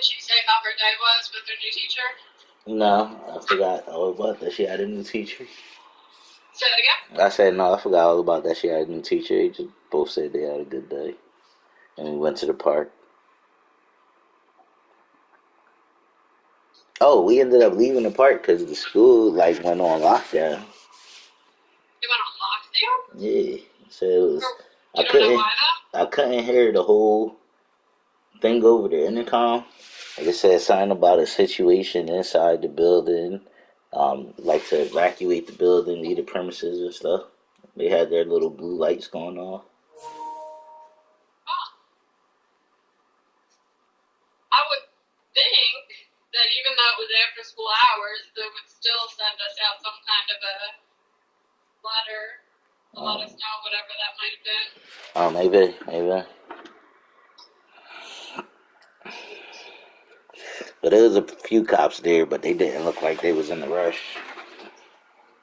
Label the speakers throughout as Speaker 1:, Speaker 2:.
Speaker 1: Did she say how her day was with her new teacher?
Speaker 2: No, I forgot all about that. She had a new teacher.
Speaker 1: Say that again?
Speaker 2: I said no, I forgot all about that. She had a new teacher. They just both said they had a good day. And we went to the park. Oh, we ended up leaving the park because the school like went on lockdown.
Speaker 1: They went on lockdown?
Speaker 2: Yeah. So it was.
Speaker 1: You don't know why though?
Speaker 2: I couldn't hear the whole thing over the intercom. Like it said something about a situation inside the building. Like to evacuate the building, leave the premises and stuff. They had their little blue lights going on.
Speaker 1: I would think that even though it was after school hours, they would still send us out some kind of a letter to let us know whatever that might have been.
Speaker 2: Oh, maybe. But there was a few cops there, but they didn't look like they was in a rush.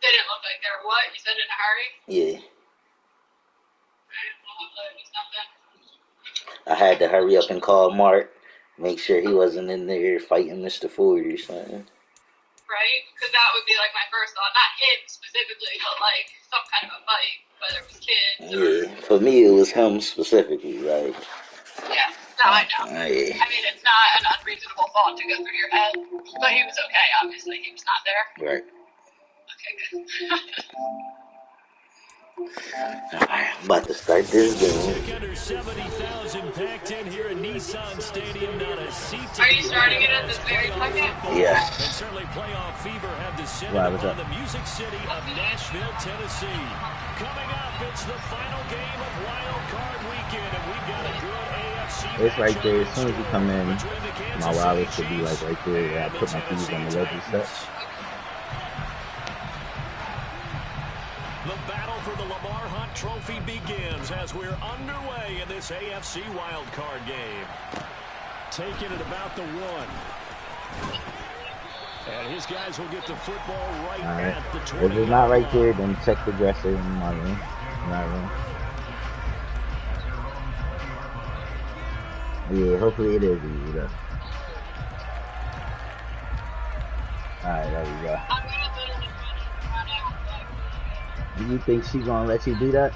Speaker 1: They didn't look like they were what? You said in a hurry?
Speaker 2: Yeah.
Speaker 1: Well,
Speaker 2: I had to hurry up and call Mark, make sure he wasn't in there fighting Mr. Ford or something.
Speaker 1: Right? Because that would be like my first thought. Not him specifically, but like some kind of a fight, whether it was kids or...
Speaker 2: Yeah, for me it was him specifically, like...
Speaker 1: Yeah, no, I know.
Speaker 2: Yeah.
Speaker 1: I mean, it's not an unreasonable thought to go through your head. But he was okay, obviously. He was not there.
Speaker 2: Right.
Speaker 1: Okay, good.
Speaker 2: Alright, I'm about to start this game.
Speaker 3: Under 70,000 packed in here at Nissan Stadium. Not a seat to
Speaker 1: Are you starting it at this very second?
Speaker 2: Yeah.
Speaker 3: And certainly playoff fever have descended upon the music city of Nashville, Tennessee. Coming up, it's the final game of Wild Card Weekend, and we've got a good AFC.
Speaker 4: It's right there. As soon as you come in, my wallet should be like right there where I put my keys on the ledger set.
Speaker 3: The battle for the Lamar Hunt Trophy begins as we're underway in this AFC wildcard game. Taking it about the 1. And his guys will get the football right at the 20.
Speaker 4: If it's not right there, then check the dresser in my room. In my room. Yeah, hopefully it is easy though. Alright, there we go. Do you think she's gonna let you do that?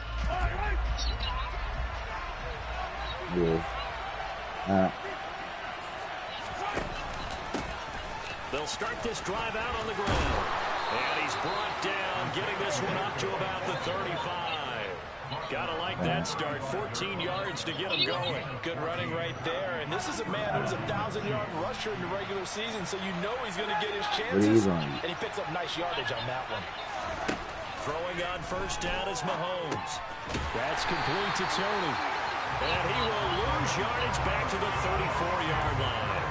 Speaker 4: Yeah.
Speaker 3: They'll start this drive out on the ground. And he's brought down, getting this one up to about the 35. Gotta like that start. 14 yards to get him going.
Speaker 5: Good running right there. And this is a man who's a 1,000-yard rusher in the regular season, so you know he's gonna get his chances. And he picks up nice yardage on that one.
Speaker 3: Throwing on first down is Mahomes. That's complete to Tony. And he will lose yardage back to the 34-yard line.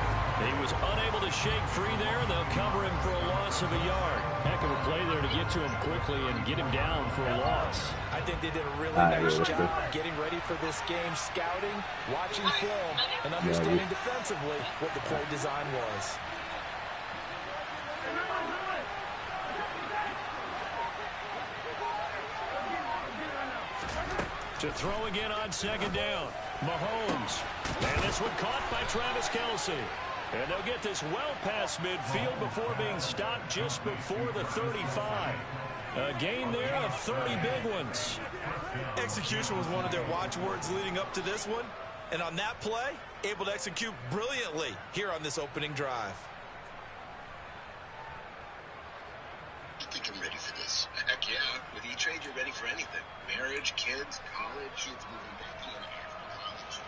Speaker 3: He was unable to shake free there, and they'll cover him for a loss of a yard. Heck of a play there to get to him quickly and get him down for a loss.
Speaker 5: I think they did a really nice job getting ready for this game, scouting, watching film, and understanding defensively what the play design was.
Speaker 3: To throw again on second down. Mahomes. And this one caught by Travis Kelce. And they'll get this well past midfield before being stopped just before the 35. A gain there of 30 big ones.
Speaker 5: Execution was one of their watchwords leading up to this one. And on that play, able to execute brilliantly here on this opening drive.
Speaker 6: I think I'm ready for this. Heck yeah. With E-Trade, you're ready for anything. Marriage, kids, college. Kids moving back in after college.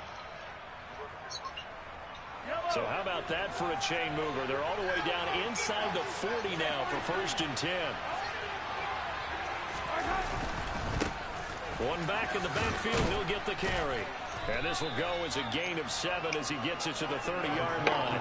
Speaker 3: So how about that for a chain mover? They're all the way down inside the 40 now for 1st and 10. One back in the backfield, he'll get the carry. And this will go as a gain of 7 as he gets it to the 30-yard line.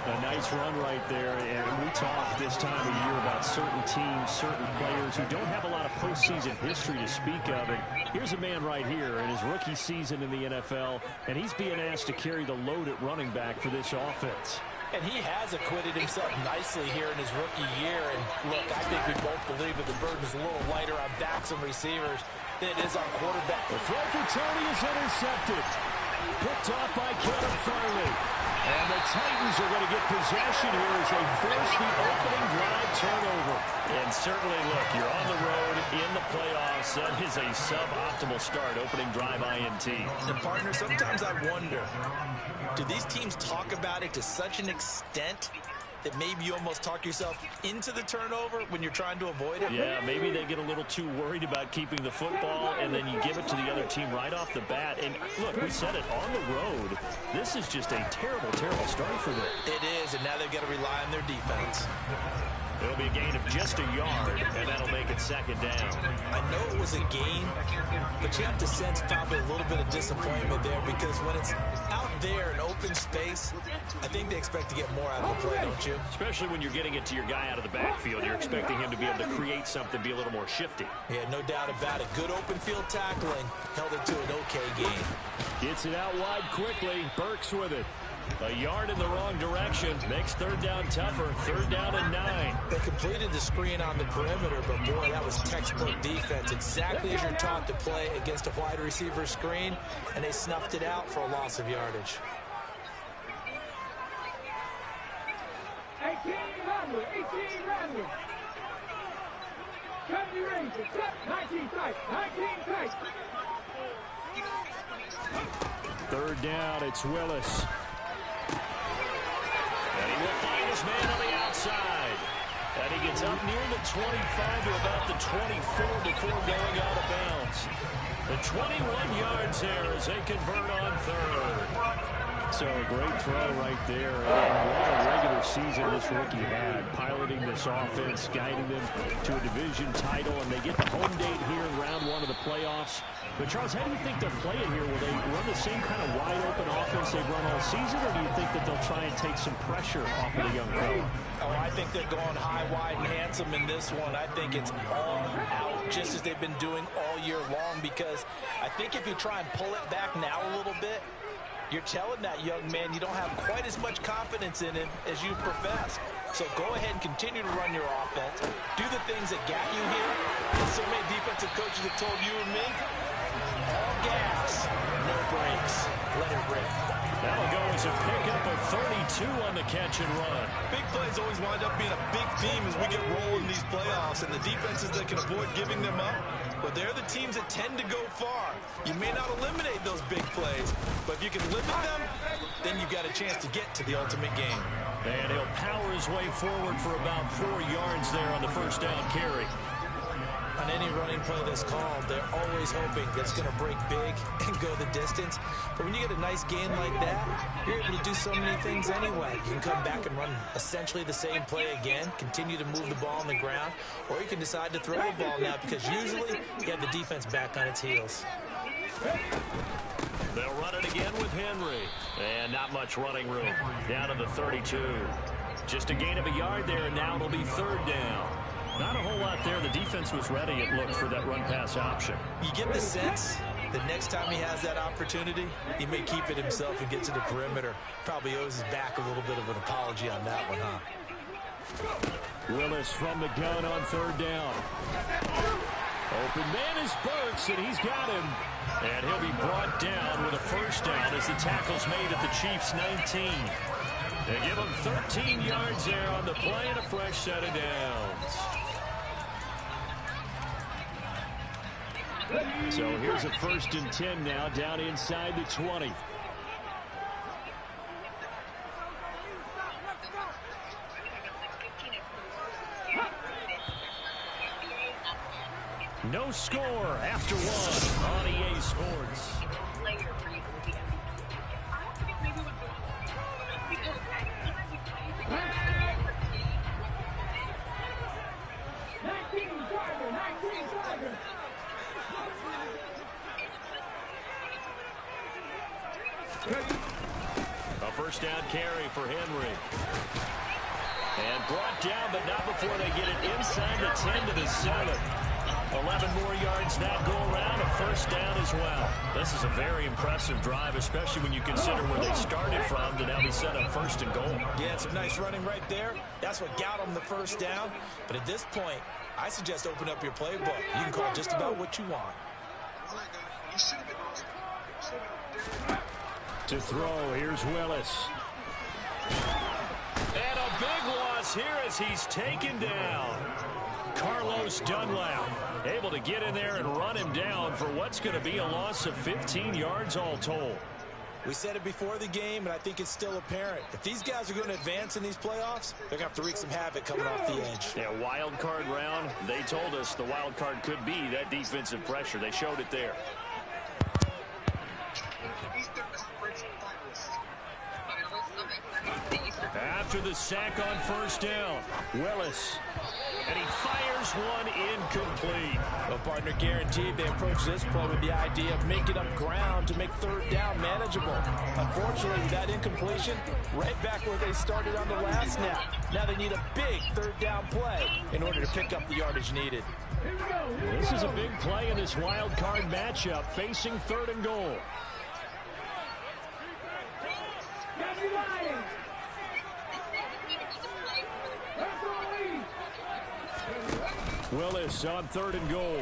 Speaker 3: A nice run right there, and we talk this time of year about certain teams, certain players who don't have a lot of postseason history to speak of. And here's a man right here in his rookie season in the NFL, and he's being asked to carry the load at running back for this offense.
Speaker 5: And he has acquitted himself nicely here in his rookie year. And look, I think we both believe that the burden is a little lighter on backs and receivers than it is on quarterback.
Speaker 3: The throw for Tony is intercepted. Picked off by Kevin Farley. And the Titans are going to get possession here as they force the opening drive turnover. And certainly, look, you're on the road in the playoffs. That is a suboptimal start, opening drive INT.
Speaker 5: And, partner, sometimes I wonder, do these teams talk about it to such an extent that maybe you almost talk yourself into the turnover when you're trying to avoid it?
Speaker 3: Yeah, maybe they get a little too worried about keeping the football, and then you give it to the other team right off the bat. And, look, we said it, on the road, this is just a terrible, terrible start for them.
Speaker 5: It is, and now they've got to rely on their defense.
Speaker 3: It'll be a gain of just a yard, and that'll make it second down.
Speaker 5: I know it was a gain, but you have to sense probably a little bit of disappointment there because when it's out there in open space, I think they expect to get more out of the play, don't you?
Speaker 3: Especially when you're getting it to your guy out of the backfield. You're expecting him to be able to create something, be a little more shifty.
Speaker 5: Yeah, no doubt about it. Good open field tackling. Held it to an okay gain.
Speaker 3: Gets it out wide quickly. Burks with it. A yard in the wrong direction. Makes third down tougher. Third down and 9.
Speaker 5: They completed the screen on the perimeter, but boy, that was textbook defense. Exactly as you're taught to play against a wide receiver screen, and they snuffed it out for a loss of yardage.
Speaker 7: 18 Randall. 70 Rangers, 19 tight.
Speaker 3: Third down, it's Willis. And he will find his man on the outside. And he gets up near the 25 to about the 24 before going out of bounds. The 21 yards there as they convert on third. So a great throw right there. And what a regular season this rookie had, piloting this offense, guiding them to a division title, and they get the home date here in round 1 of the playoffs. But, Charles, how do you think they're playing here? Will they run the same kind of wide-open offense they've run all season, or do you think that they'll try and take some pressure off of the young fella?
Speaker 5: Oh, I think they're going high, wide, and handsome in this one. I think it's all out, just as they've been doing all year long, because I think if you try and pull it back now a little bit, you're telling that young man you don't have quite as much confidence in him as you professed. So go ahead and continue to run your offense. Do the things that got you here. So many defensive coaches have told you and me, all gas, no brakes. Let it rip.
Speaker 3: That'll go as a pickup of 32 on the catch and run.
Speaker 8: Big plays always wind up being a big theme as we get rolling in these playoffs, and the defenses that can avoid giving them up, but they're the teams that tend to go far. You may not eliminate those big plays, but if you can limit them, then you've got a chance to get to the ultimate game.
Speaker 3: And he'll power his way forward for about 4 yards there on the first down carry.
Speaker 5: On any running play that's called, they're always hoping that it's going to break big and go the distance. But when you get a nice gain like that, you're able to do so many things anyway. You can come back and run essentially the same play again, continue to move the ball on the ground, or you can decide to throw the ball now because usually you have the defense back on its heels.
Speaker 3: They'll run it again with Henry. And not much running room. Down to the 32. Just a gain of a yard there, and now it'll be third down. Not a whole lot there. The defense was ready, it looked, for that run-pass option.
Speaker 5: You get the sense that next time he has that opportunity, he may keep it himself and get to the perimeter. Probably owes his back a little bit of an apology on that one, huh?
Speaker 3: Willis from the gun on third down. Open man is Burks, and he's got him. And he'll be brought down with a first down as the tackle's made at the Chiefs' 19. They give him 13 yards there on the play and a fresh set of downs. So here's a 1st and 10 now, down inside the 20. No score after 1 on EA Sports. A first down carry for Henry. And brought down, but not before they get it inside the 10 to the 7. 11 more yards that go around, a first down as well. This is a very impressive drive, especially when you consider where they started from to now be set up 1st and goal.
Speaker 5: Yeah, some nice running right there. That's what got them the first down. But at this point, I suggest open up your playbook. You can call just about what you want.
Speaker 3: To throw, here's Willis. And a big loss here as he's taken down. Carlos Dunlap able to get in there and run him down for what's going to be a loss of 15 yards all told.
Speaker 5: We said it before the game, and I think it's still apparent. If these guys are going to advance in these playoffs, they're going to have to wreak some havoc coming off the edge.
Speaker 3: Yeah, wild card round. They told us the wild card could be that defensive pressure. They showed it there. After the sack on first down, Willis. And he fires one incomplete.
Speaker 5: Well, partner, guaranteed they approach this play with the idea of making up ground to make third down manageable. Unfortunately, that incompletion, right back where they started on the last snap. Now they need a big third down play in order to pick up the yardage needed.
Speaker 3: This is a big play in this wild card matchup, facing 3rd and goal. Willis on 3rd and goal.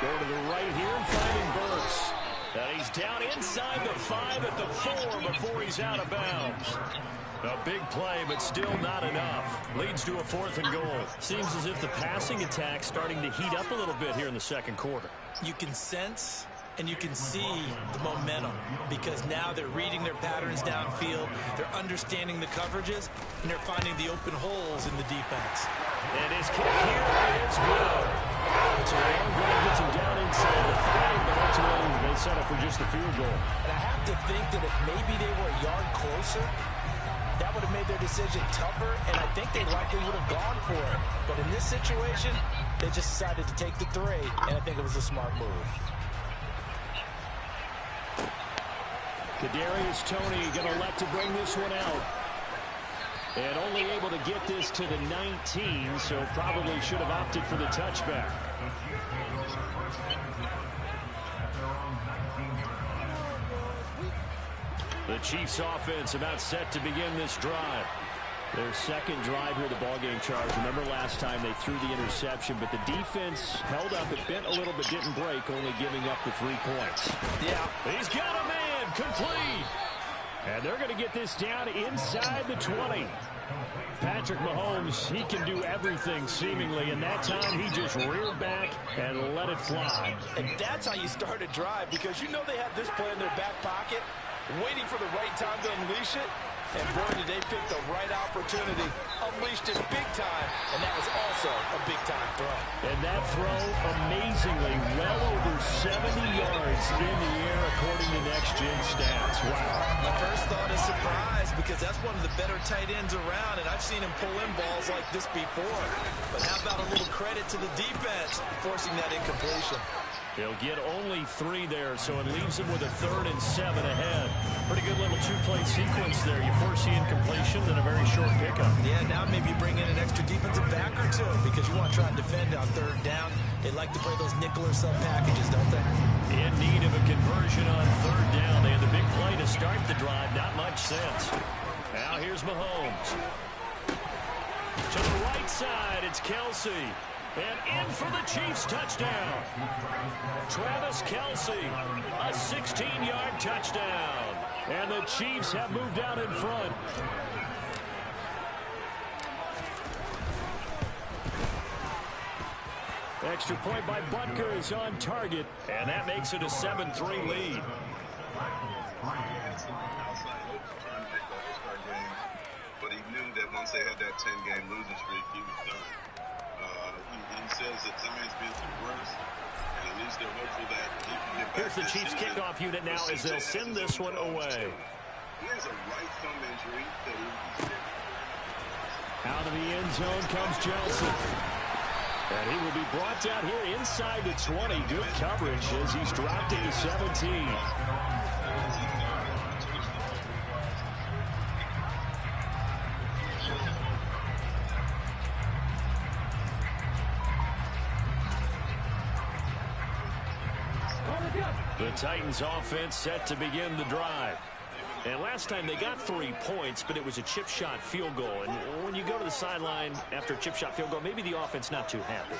Speaker 3: Go to the right here and finding Burks. And he's down inside the 5 at the 4 before he's out of bounds. A big play, but still not enough. Leads to a 4th and goal. Seems as if the passing attack's starting to heat up a little bit here in the second quarter.
Speaker 5: You can sense and you can see the momentum because now they're reading their patterns downfield, they're understanding the coverages, and they're finding the open holes in the defense.
Speaker 3: And his kick here is good. So Aaron gets him down inside the 5, but ultimately they settle for just the field goal.
Speaker 5: And I have to think that if maybe they were a yard closer, that would have made their decision tougher, and I think they likely would have gone for it. But in this situation, they just decided to take the 3, and I think it was a smart move.
Speaker 3: Kadarius Toney going to elect to bring this one out. And only able to get this to the 19, so probably should have opted for the touchback. The Chiefs offense about set to begin this drive. Their second drive here, the ballgame charge. Remember last time they threw the interception, but the defense held up. It bent a little but didn't break, only giving up the 3 points.
Speaker 5: Yeah.
Speaker 3: He's got a man, complete. And they're going to get this down inside the 20. Patrick Mahomes, he can do everything seemingly, and that time he just reared back and let it fly.
Speaker 5: And that's how you start a drive, because you know they have this play in their back pocket, waiting for the right time to unleash it. And boy, did they pick the right opportunity, unleashed it big time, and that was also a big-time throw.
Speaker 3: And that throw, amazingly, well over 70 yards in the air, according to Next Gen Stats. Wow.
Speaker 5: My first thought is surprise, because that's one of the better tight ends around, and I've seen him pull in balls like this before. But how about a little credit to the defense forcing that incompletion?
Speaker 3: They'll get only 3 there, so it leaves them with a 3rd and 7 ahead. Pretty good little 2-play sequence there. You force the incompletion, then a very short pickup.
Speaker 5: Yeah, now maybe bring in an extra defensive back or 2 because you want to try and defend on 3rd down. They like to play those nickel or sub packages, don't they?
Speaker 3: In need of a conversion on 3rd down. They had the big play to start the drive. Not much sense. Now here's Mahomes. To the right side, it's Kelsey. And in for the Chiefs touchdown. Travis Kelsey, a 16-yard touchdown. And the Chiefs have moved out in front. Extra point by Butker is on target, and that makes it a 7-3 lead.
Speaker 9: But he knew that once they had that 10-game losing streak, he was done. He says that times been the worst, and at least they're hopeful that he can get back.
Speaker 3: Here's the Chiefs kickoff unit now as they'll send this one away.
Speaker 9: He has a right thumb injury that he's
Speaker 3: out of the end zone comes Johnson. And he will be brought down here inside the 20. Good coverage as he's dropped into 17.
Speaker 7: On the gun.
Speaker 3: The Titans offense set to begin the drive. And last time they got 3 points, but it was a chip shot field goal. And when you go to the sideline after a chip shot field goal, maybe the offense not too happy.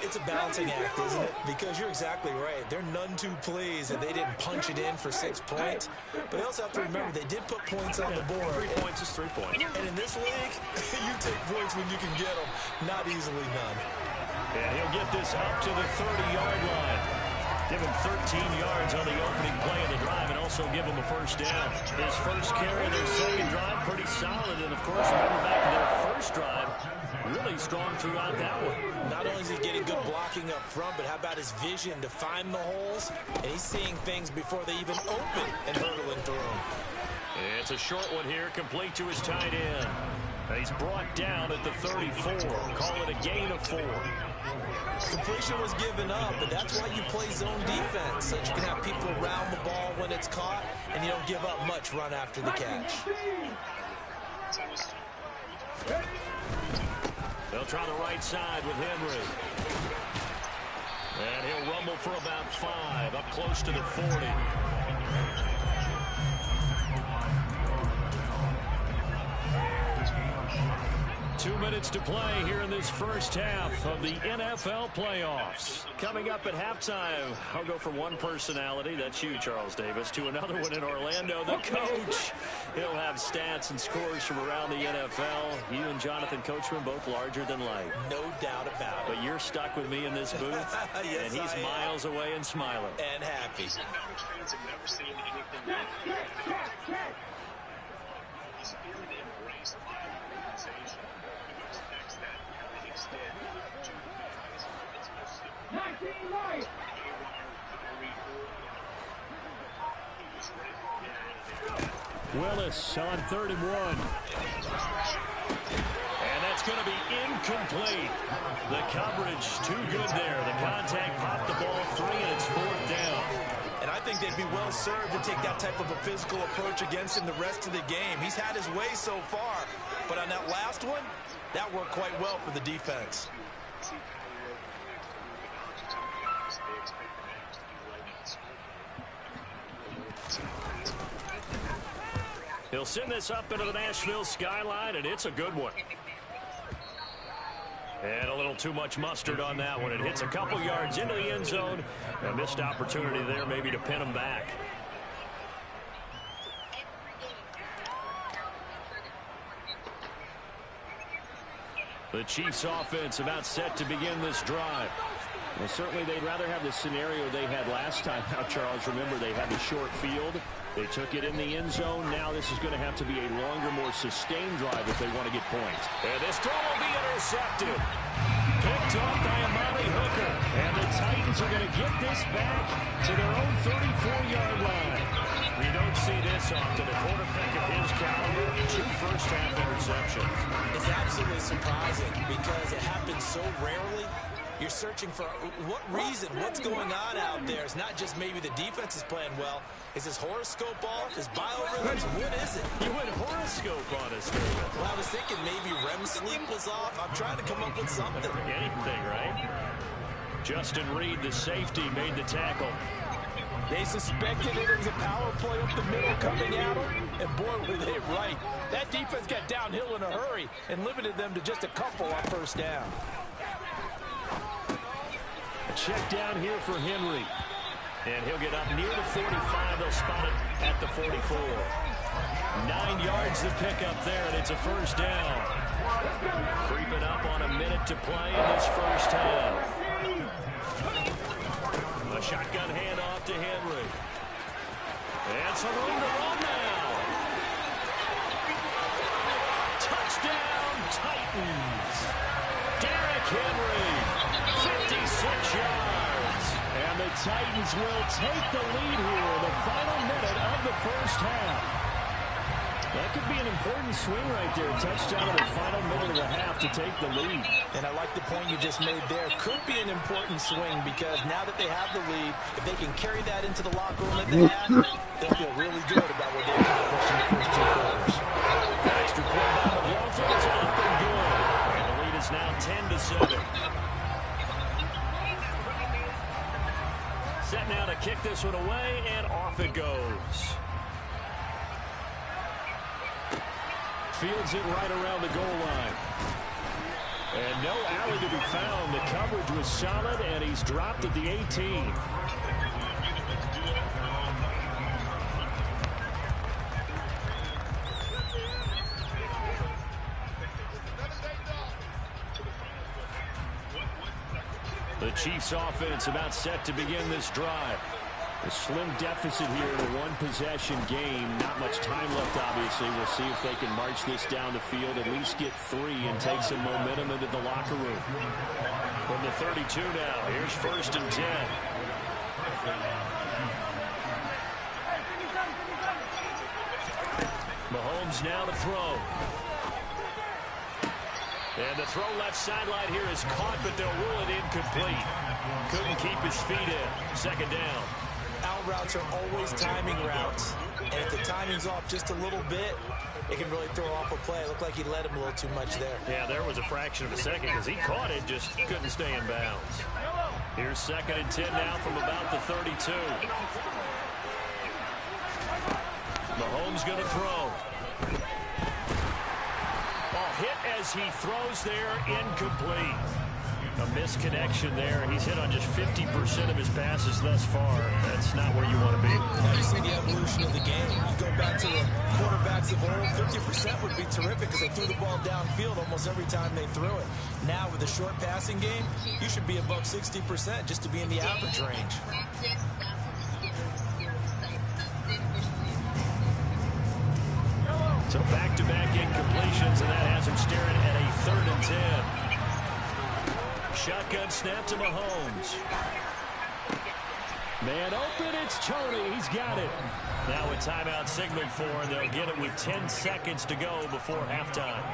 Speaker 5: It's a balancing act, isn't it? Because you're exactly right. They're none too pleased that they didn't punch it in for 6 points. But they also have to remember they did put points on the board.
Speaker 3: 3 points is 3 points.
Speaker 5: And in this league, you take points when you can get them. Not easily done.
Speaker 3: And he'll get this up to the 30-yard line. Give him 13 yards on the opening play of the drive and also give him a first down. His first carry, their second drive, pretty solid. And, of course, remember back to their first drive, really strong throughout that one.
Speaker 5: Not only is he getting good blocking up front, but how about his vision to find the holes? And he's seeing things before they even open and hurdling through them.
Speaker 3: It's a short one here, complete to his tight end. He's brought down at the 34. Call it a gain of 4.
Speaker 5: Completion was given up, but that's why you play zone defense, so that you can have people around the ball when it's caught, and you don't give up much run after the catch.
Speaker 3: They'll try the right side with Henry. And he'll rumble for about 5, up close to the 40. 2 minutes to play here in this first half of the NFL playoffs. Coming up at halftime, I'll go from one personality, that's you, Charles Davis, to another one in Orlando, the coach. He'll have stats and scores from around the NFL. You and Jonathan Coachman, both larger than life.
Speaker 5: No doubt about it.
Speaker 3: But you're stuck with me in this booth,
Speaker 5: yes,
Speaker 3: and he's miles away and smiling.
Speaker 5: And happy.
Speaker 6: Fans have never seen anything like it. He's feeling embraced by the organization. He expects that to extend to the guys. It's most simple.
Speaker 7: 19 right.
Speaker 3: Willis on 3rd and 1. And that's going to be incomplete. The coverage too good there. The contact popped the ball 3, and it's 4th down.
Speaker 5: And I think they'd be well served to take that type of a physical approach against him the rest of the game. He's had his way so far, but on that last one, that worked quite well for the defense.
Speaker 3: He'll send this up into the Nashville skyline, and it's a good one. And a little too much mustard on that one. It hits a couple yards into the end zone. A missed opportunity there maybe to pin him back. The Chiefs offense about set to begin this drive. Well, certainly they'd rather have the scenario they had last time. Now, Charles, remember they had the short field. They took it in the end zone. Now this is going to have to be a longer, more sustained drive if they want to get points. And this throw will be intercepted. Picked off by Amari Hooker. And the Titans are going to get this back to their own 34-yard line. We don't see this often. A quarterback of his caliber, 2 first-half interceptions.
Speaker 5: It's absolutely surprising because it happens so rarely. You're searching for what reason, what's going on out there. It's not just maybe the defense is playing well. Is his horoscope off? His biorhythms? What is it?
Speaker 3: You went horoscope on us, David.
Speaker 5: Well, I was thinking maybe REM sleep was off. I'm trying to come up with something.
Speaker 3: Anything, right? Justin Reed, the safety, made the tackle.
Speaker 5: They suspected it was a power play up the middle coming at them, and boy, were they right. That defense got downhill in a hurry and limited them to just a couple on first down.
Speaker 3: Check down here for Henry. And he'll get up near the 45. They'll spot it at the 44. 9 yards to pick up there, and it's a first down. Creeping up on a minute to play in this first half. A shotgun handoff to Henry. And some room to run now. Touchdown, Titans. Derrick Henry. 56 yards. And the Titans will take the lead here in the final minute of the first half. That could be an important swing right there. Touchdown in the final minute of the half to take the lead.
Speaker 5: And I like the point you just made there. Could be an important swing because now that they have the lead, if they can carry that into the locker room at the half, they'll feel really good about what they accomplished in the first 2 quarters.
Speaker 3: Extra point down the ball is up and good. And the lead is now 10-7. Set now to kick this one away, and off it goes. fields it right around the goal line. And no alley to be found. The coverage was solid, and he's dropped at the 18. The Chiefs offense about set to begin this drive. A slim deficit here in a one-possession game. Not much time left, obviously. We'll see if they can march this down the field, at least get 3, and take some momentum into the locker room. From the 32 now, here's 1st and 10. Mahomes now to throw. And the throw left sideline here is caught, but they'll rule it incomplete. Couldn't keep his feet in. 2nd down.
Speaker 5: Out routes are always timing routes. And if the timing's off just a little bit, it can really throw off a play. It looked like he let him a little too much there.
Speaker 3: Yeah, there was a fraction of a second because he caught it, just couldn't stay in bounds. Here's 2nd and 10 now from about the 32. Mahomes going to throw. Hit as he throws there, incomplete. A misconnection there. He's hit on just 50% of his passes thus far. That's not where you want to be.
Speaker 5: Now you see the evolution of the game. You go back to the quarterbacks of old, 50% would be terrific because they threw the ball downfield almost every time they threw it. Now with the short passing game, you should be above 60% just to be in the average range.
Speaker 3: So back-to-back incompletions, and that has him staring at a 3rd and 10. Shotgun snap to Mahomes. Man open, it's Tony. He's got it. Now a timeout signaled for, and they'll get it with 10 seconds to go before halftime.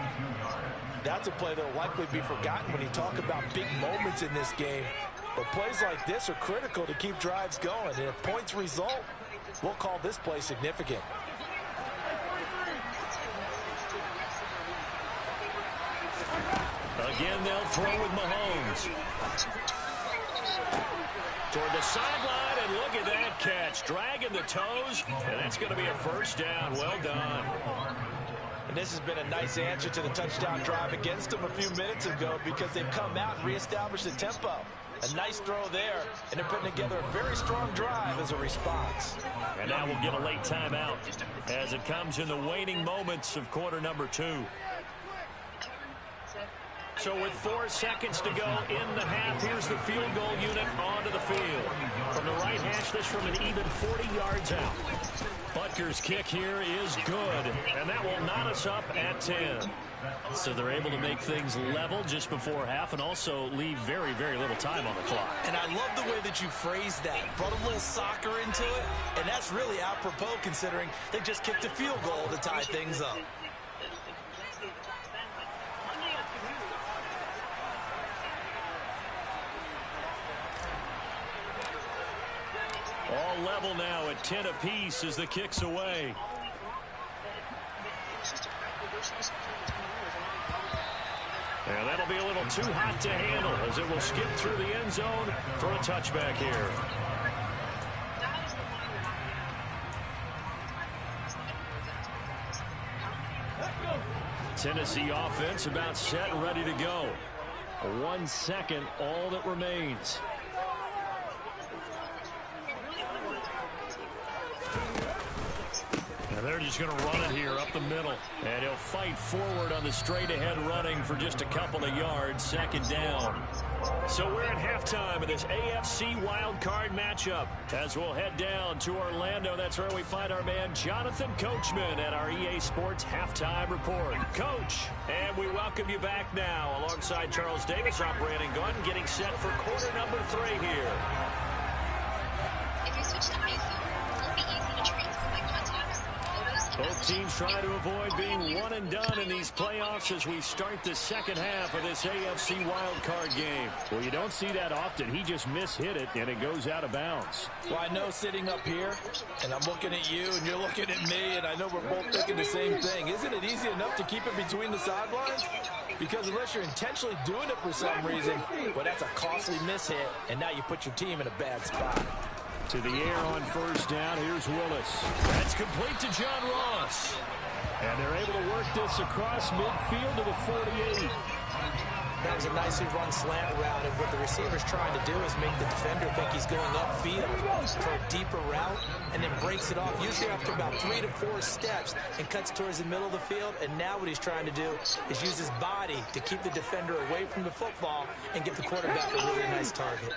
Speaker 5: That's a play that will likely be forgotten when you talk about big moments in this game. But plays like this are critical to keep drives going. And if points result, we'll call this play significant.
Speaker 3: Again, they'll throw with Mahomes. Toward the sideline, and look at that catch. Dragging the toes, and that's going to be a 1st down. Well done.
Speaker 5: And this has been a nice answer to the touchdown drive against them a few minutes ago because they've come out and reestablished the tempo. A nice throw there, and they're putting together a very strong drive as a response.
Speaker 3: And now we'll get a late timeout as it comes in the waning moments of quarter number 2. So with 4 seconds to go in the half, here's the field goal unit onto the field. From the right hash, this from an even 40 yards out. Butker's kick here is good, and that will knot us up at 10. So they're able to make things level just before half and also leave very, very little time on the clock.
Speaker 5: And I love the way that you phrased that. Brought a little soccer into it, and that's really apropos considering they just kicked a field goal to tie things up.
Speaker 3: All level now at 10 apiece as the kick's away. And that'll be a little too hot to handle as it will skip through the end zone for a touchback here. Tennessee offense about set and ready to go. 1 second, all that remains. And they're just going to run it here up the middle. And he'll fight forward on the straight-ahead running for just a couple of yards. 2nd down. So we're at halftime of this AFC wildcard matchup. As we'll head down to Orlando, that's where we find our man Jonathan Coachman at our EA Sports Halftime Report. Coach, and we welcome you back now alongside Charles Davis. I'm Brandon Gunn getting set for quarter number 3 here.
Speaker 10: If you switch to iPhone, it'll be easy to transfer my contacts, photos, and
Speaker 3: Both teams try to avoid being one and done in these playoffs as we start the second half of this AFC wildcard game.
Speaker 11: Well, you don't see that often. He just mishit it, and it goes out of bounds.
Speaker 5: Well, I know sitting up here, and I'm looking at you, and you're looking at me, and I know we're both thinking the same thing. Isn't it easy enough to keep it between the sidelines? Because unless you're intentionally doing it for some reason, well, that's a costly mishit, and now you put your team in a bad spot.
Speaker 3: To the air on first down. Here's Willis. That's complete to John Ross. And they're able to work this across midfield to the 48.
Speaker 5: That was a nicely run slant route, and what the receiver's trying to do is make the defender think he's going upfield for a deeper route, and then breaks it off, usually after about 3 to 4 steps, and cuts towards the middle of the field. And now what he's trying to do is use his body to keep the defender away from the football and give the quarterback a really nice target.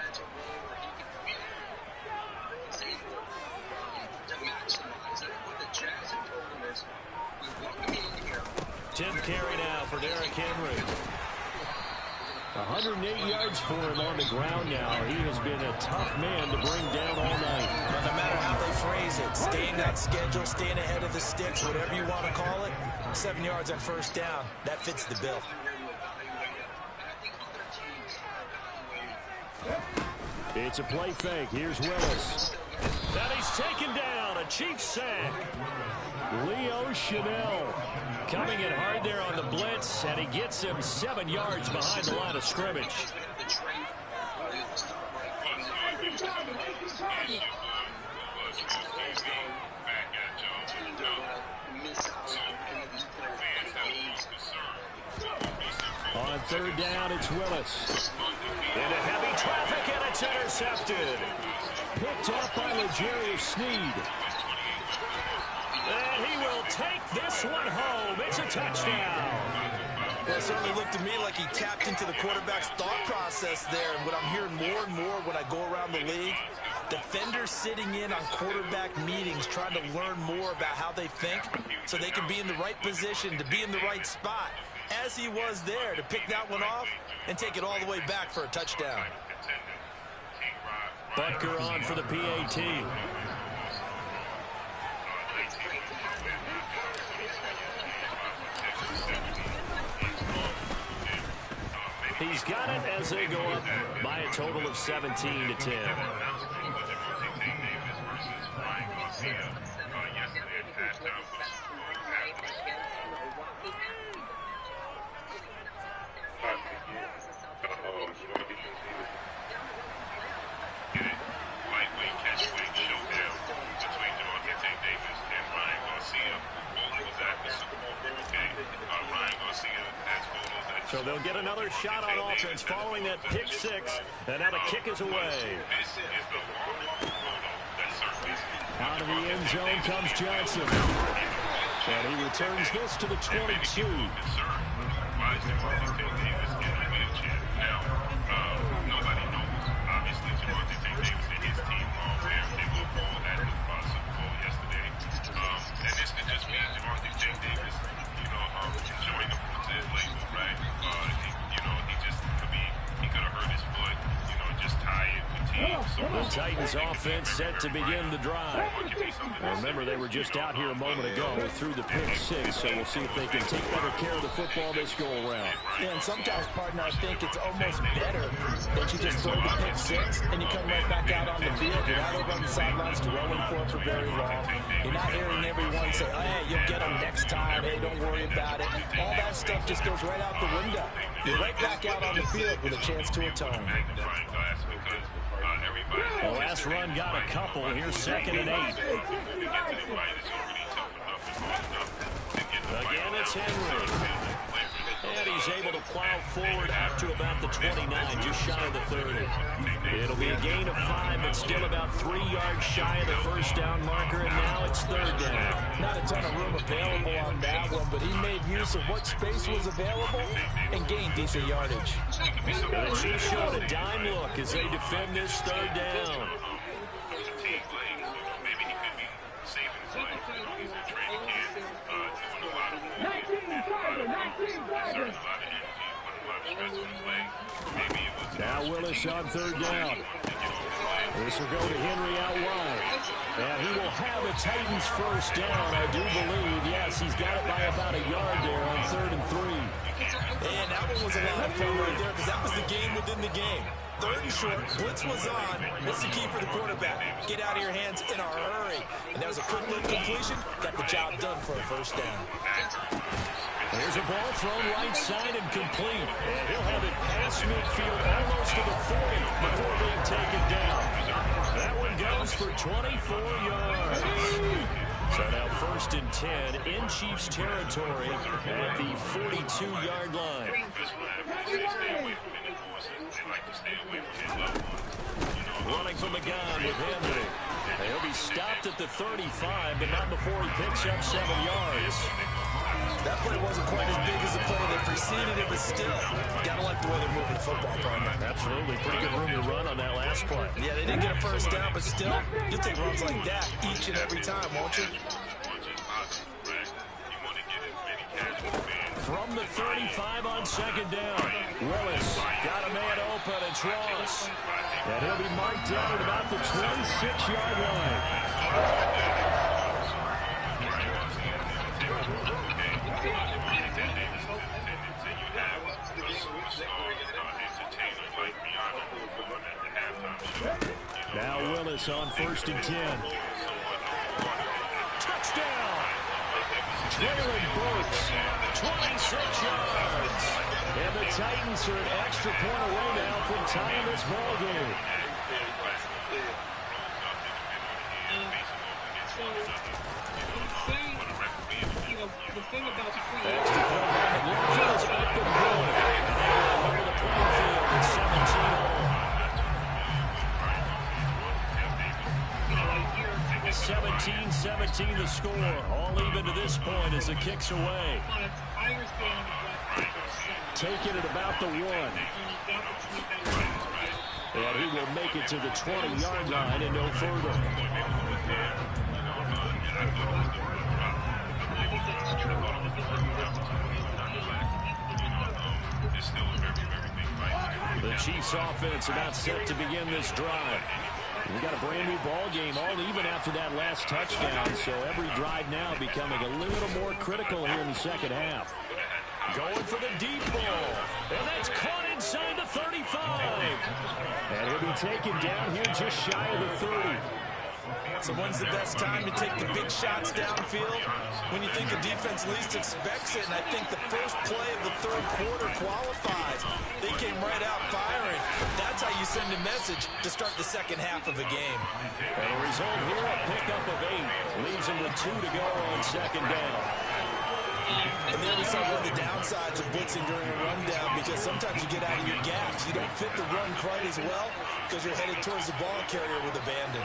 Speaker 3: Tenth carry now for Derrick Henry. 108 yards for him on the ground now. He has been a tough man to bring down all night.
Speaker 5: Well, no matter how they phrase it, staying that schedule, staying ahead of the sticks, whatever you want to call it, 7 yards on first down, that fits the bill.
Speaker 3: It's a play fake. Here's Willis. And he's taken down. A Chiefs sack. Leo Chanel coming in hard there on the blitz, and he gets him 7 yards behind the line of scrimmage. On third down, it's Willis. Into heavy traffic, and it's intercepted. Picked off by L'Jarius Sneed. And he will take this one home. It's a touchdown.
Speaker 5: Well, it certainly looked to me like he tapped into the quarterback's thought process there. And what I'm hearing more and more when I go around the league, defenders sitting in on quarterback meetings trying to learn more about how they think so they can be in the right position to be in the right spot, as he was there, to pick that one off and take it all the way back for a touchdown.
Speaker 3: Butker on for the PAT. He's got it as they go up by a total of 17 to 10. So they'll get another shot on offense following that pick six, and now the kick is away. Out of the end zone comes Johnson. And he returns this to the 22.
Speaker 9: Nobody knows, obviously, Javonte Davis and his team they will ball at the Super Bowl yesterday. And this could just mean Javonte Davis, showing the fruits of his labor, right? He could have hurt his foot, just tired, fatigue. So
Speaker 3: the Titans offense set to begin the drive. Remember, they were just out here a moment ago through the pick six, so we'll see if they can take better care of the football this go around.
Speaker 5: Yeah, and sometimes, partner, I think it's almost better that you just throw the pick six and you come right back out on the field. You're not over on the sidelines dwelling for very long. You're not hearing everyone say, oh, hey, you'll get them next time. Hey, don't worry about it. All that stuff just goes right out the window. You're right back out on the field with a chance to atone.
Speaker 3: The last run got a couple. Here's 2nd and 8. Again, it's Henry. And he's able to plow forward up to about the 29, just shy of the 30. It'll be a gain of 5, but still about 3 yards shy of the first down marker, and now it's 3rd down.
Speaker 5: Not a ton of room available on that one, but he made use of what space was available and gained decent yardage.
Speaker 3: The Chiefs showed a dime look as they defend this 3rd down. Now Willis on 3rd down. This will go to Henry out wide. And he will have a Titans first down, I do believe. Yes, he's got it by about a yard there on 3rd and 3.
Speaker 5: And that one was a lot of fun right there because that was the game within the game. 3rd and short, blitz was on. What's the key for the quarterback? Get out of your hands in a hurry. And that was a quick little completion. Got the job done for a first down.
Speaker 3: There's a ball thrown right side and complete. And he'll have it past midfield almost to the 40 before being taken down. That one goes runs for 24 yards. So now 1st and 10 in Chiefs territory at the 42-yard line. Running from the gun with Henry. He'll be stopped at the 35, but not before he picks up 7 yards.
Speaker 5: That play wasn't quite as big as the play that preceded it, but still, gotta like the way they're moving the football, partner.
Speaker 3: Absolutely. Pretty good room to run on that last play.
Speaker 5: Yeah, they didn't get a first down, but still, you'll take runs like that each and every time, won't you?
Speaker 3: From the 35 on 2nd down. Willis got a man open. It's Ross. And he'll be marked down at about the 26-yard line. Now Willis on 1st and 10. Touchdown! Traylon Burks, 26 yards. And the Titans are an extra point away now from tying this ball game.
Speaker 7: The thing about
Speaker 3: extra point line, McLaughlin is up and going. Over the playing field with 17 all. 17-17 the score. All even to this point as the kick's away. Taking it about the 1. And he will make it to the 20-yard line and no further. The Chiefs offense about set to begin this drive. We got a brand new ball game, all even after that last touchdown, so every drive now becoming a little more critical here in the second half. Going for the deep ball, and that's caught inside the 35. And he'll be taken down here just shy of the 30.
Speaker 5: So when's the best time to take the big shots downfield? When you think the defense least expects it, and I think the first play of the 3rd quarter qualifies. They came right out firing. That's how you send a message to start the second half of a game.
Speaker 3: And the result here, a pickup of 8. Leaves them with 2 to go on 2nd down.
Speaker 5: And then we saw one of the downsides of blitzing during a rundown, because sometimes you get out of your gaps. You don't fit the run quite as well because you're headed towards the ball carrier with abandon.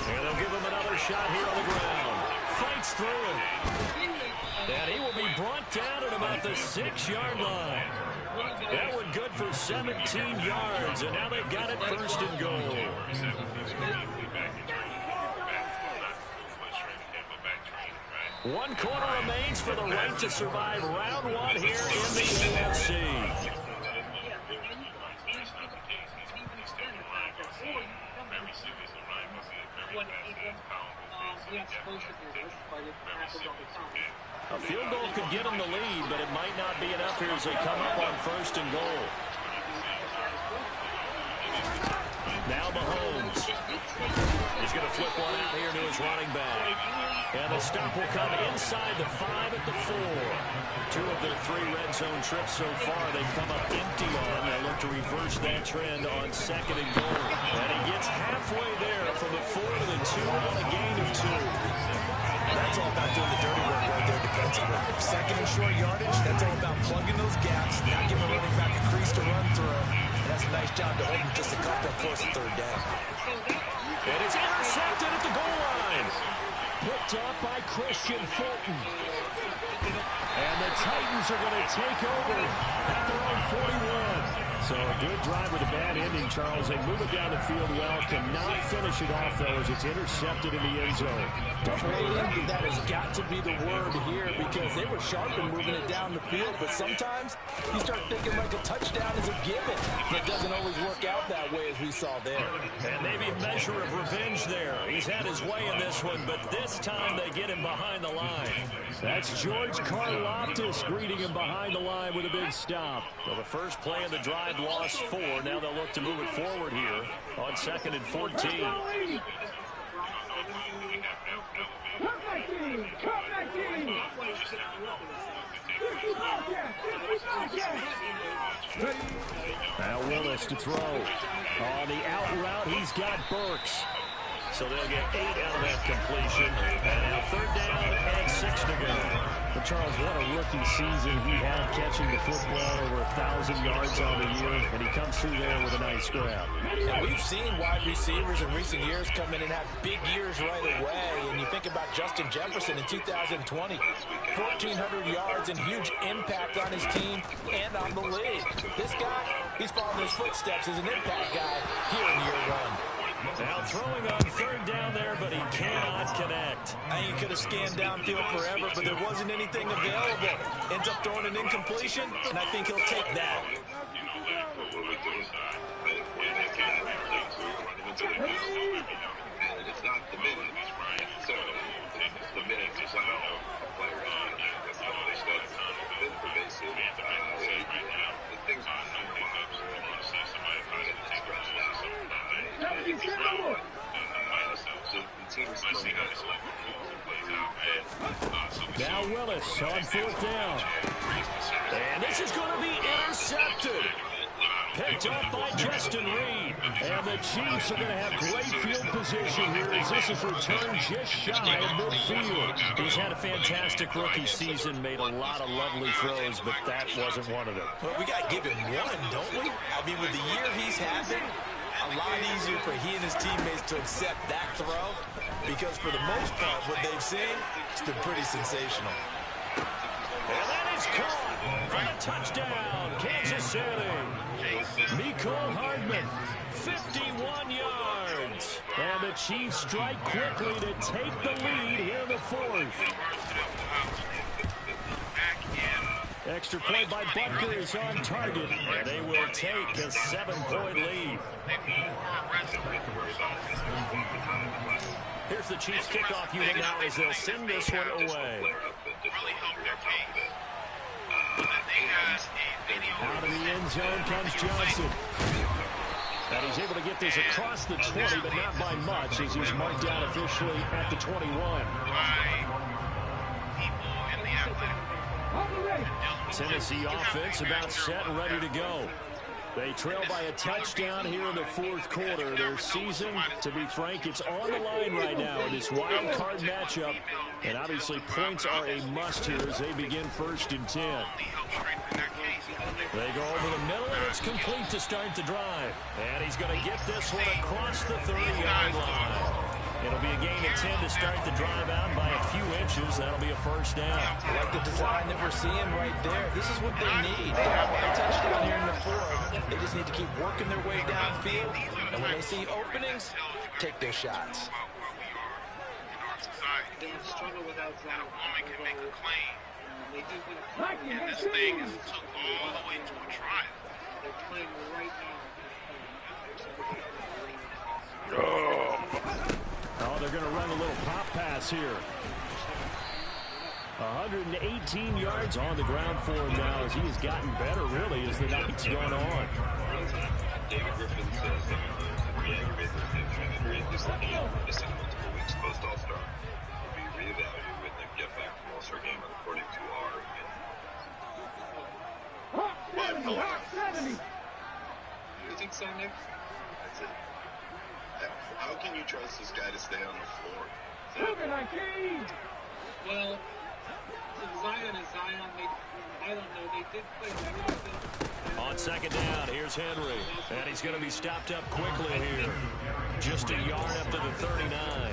Speaker 3: And they'll give him another shot here on the ground. Fights through it. And he will be brought down at about the 6-yard line. That one good for 17 yards, and now they've got it 1st and goal. One quarter remains for the right to survive round 1 here in the AFC. A field goal could get them the lead, but it might not be enough here as they come up on 1st and goal. Now Mahomes. He's going to flip one out here to his running back. And the stop will come inside the 5 at the 4. 2 of their 3 red zone trips so far they've come up empty on. They look to reverse that trend on 2nd and goal. And he gets halfway there from the 4 to the 2 on a gain of 2.
Speaker 5: That's all about doing the dirty work right there defensively. 2nd and short yardage, that's all about plugging those gaps, not giving a running back a crease to run through. And that's a nice job to hold him just a couple of force 3rd down.
Speaker 3: And it's intercepted at the goal line. Picked up by Christian Fulton. And the Titans are going to take over at their own 41. So a good drive with a bad ending, Charles. They move it down the field well. Cannot finish it off, though, as it's intercepted in the end zone.
Speaker 5: Trading, that has got to be the word here, because they were sharp in moving it down the field. But sometimes you start thinking like a touchdown is a given. It doesn't always work out that way, as we saw there.
Speaker 3: And maybe a measure of revenge there. He's had his way in this one, but this time they get him behind the line. That's George Karlaftis greeting him behind the line with a big stop. Well, the first play of the drive lost 4. Now they'll look to move it forward here on 2nd and 14. Now Willis to throw. On the out route, he's got Burks. So they'll get 8 out of that completion. And now 3rd down and 6 to go. But Charles, what a rookie season he had catching the football, over 1,000 yards on the year, and he comes through there with a nice grab.
Speaker 5: And we've seen wide receivers in recent years come in and have big years right away. And you think about Justin Jefferson in 2020, 1,400 yards and huge impact on his team and on the league. This guy, he's following his footsteps as an impact guy here in year 1.
Speaker 3: Now throwing on 3rd down there, but he cannot connect.
Speaker 5: I think he could have scanned downfield forever, but there wasn't anything available. Ends up throwing an incompletion, and I think he'll take that.
Speaker 6: It's not the minute, so the minute is not a player. That's not what they said. It's been pervasive. The things
Speaker 3: now Willis on 4th down. And this is going to be intercepted. Picked up by Justin Reed. And the Chiefs are going to have great field position here as this is returned just shy of midfield. He's had a fantastic rookie season, made a lot of lovely throws, but that wasn't one of them.
Speaker 5: Well, we got to give him one, don't we? I mean, with the year he's having, a lot easier for he and his teammates to accept that throw, because for the most part, what they've seen, it's been pretty sensational.
Speaker 3: And that is caught for a touchdown, Kansas City. Mecole Hardman, 51 yards. And the Chiefs strike quickly to take the lead here in the 4th. Extra point by Butker is on target. And they will take a 7-point lead. Here's the Chiefs kickoff unit now as they'll send this one away. Out of the end zone comes Johnson. And he's able to get this across the 20, but not by much, as he's marked down officially at the 21. Tennessee offense about set and ready to go. They trail by a touchdown here in the 4th quarter. Their season, to be frank, it's on the line right now in this wild card matchup. And obviously points are a must here as they begin 1st and 10. They go over the middle, and it's complete to start the drive. And he's going to get this one across the 30-yard line. It'll be a gain of 10 to start the drive out by a few inches. That'll be a 1st down.
Speaker 5: I like the design that we're seeing right there. This is what they need. They have a touchdown here in the 4th. They just need to keep working their way downfield. And when they see openings, take their shots.
Speaker 7: They have struggled without Zion.
Speaker 9: Woman can make a claim. And this thing is took all the way to a trial.
Speaker 7: They're playing right now.
Speaker 3: Oh, they're going to run a little pop pass here. 118 yards on the ground for him now as he has gotten better, really, as the night's gone on.
Speaker 6: David Griffin says missing multiple weeks post All-Star will be reevaluated when they get back from All-Star game, according to our
Speaker 7: You think so, Nick?
Speaker 6: That's it. How can you trust this guy to stay on the floor?
Speaker 7: Well, Zion is Zion. I don't know. They did play better.
Speaker 3: On 2nd down, here's Henry. And he's going to be stopped up quickly here. Just a yard up to the 39.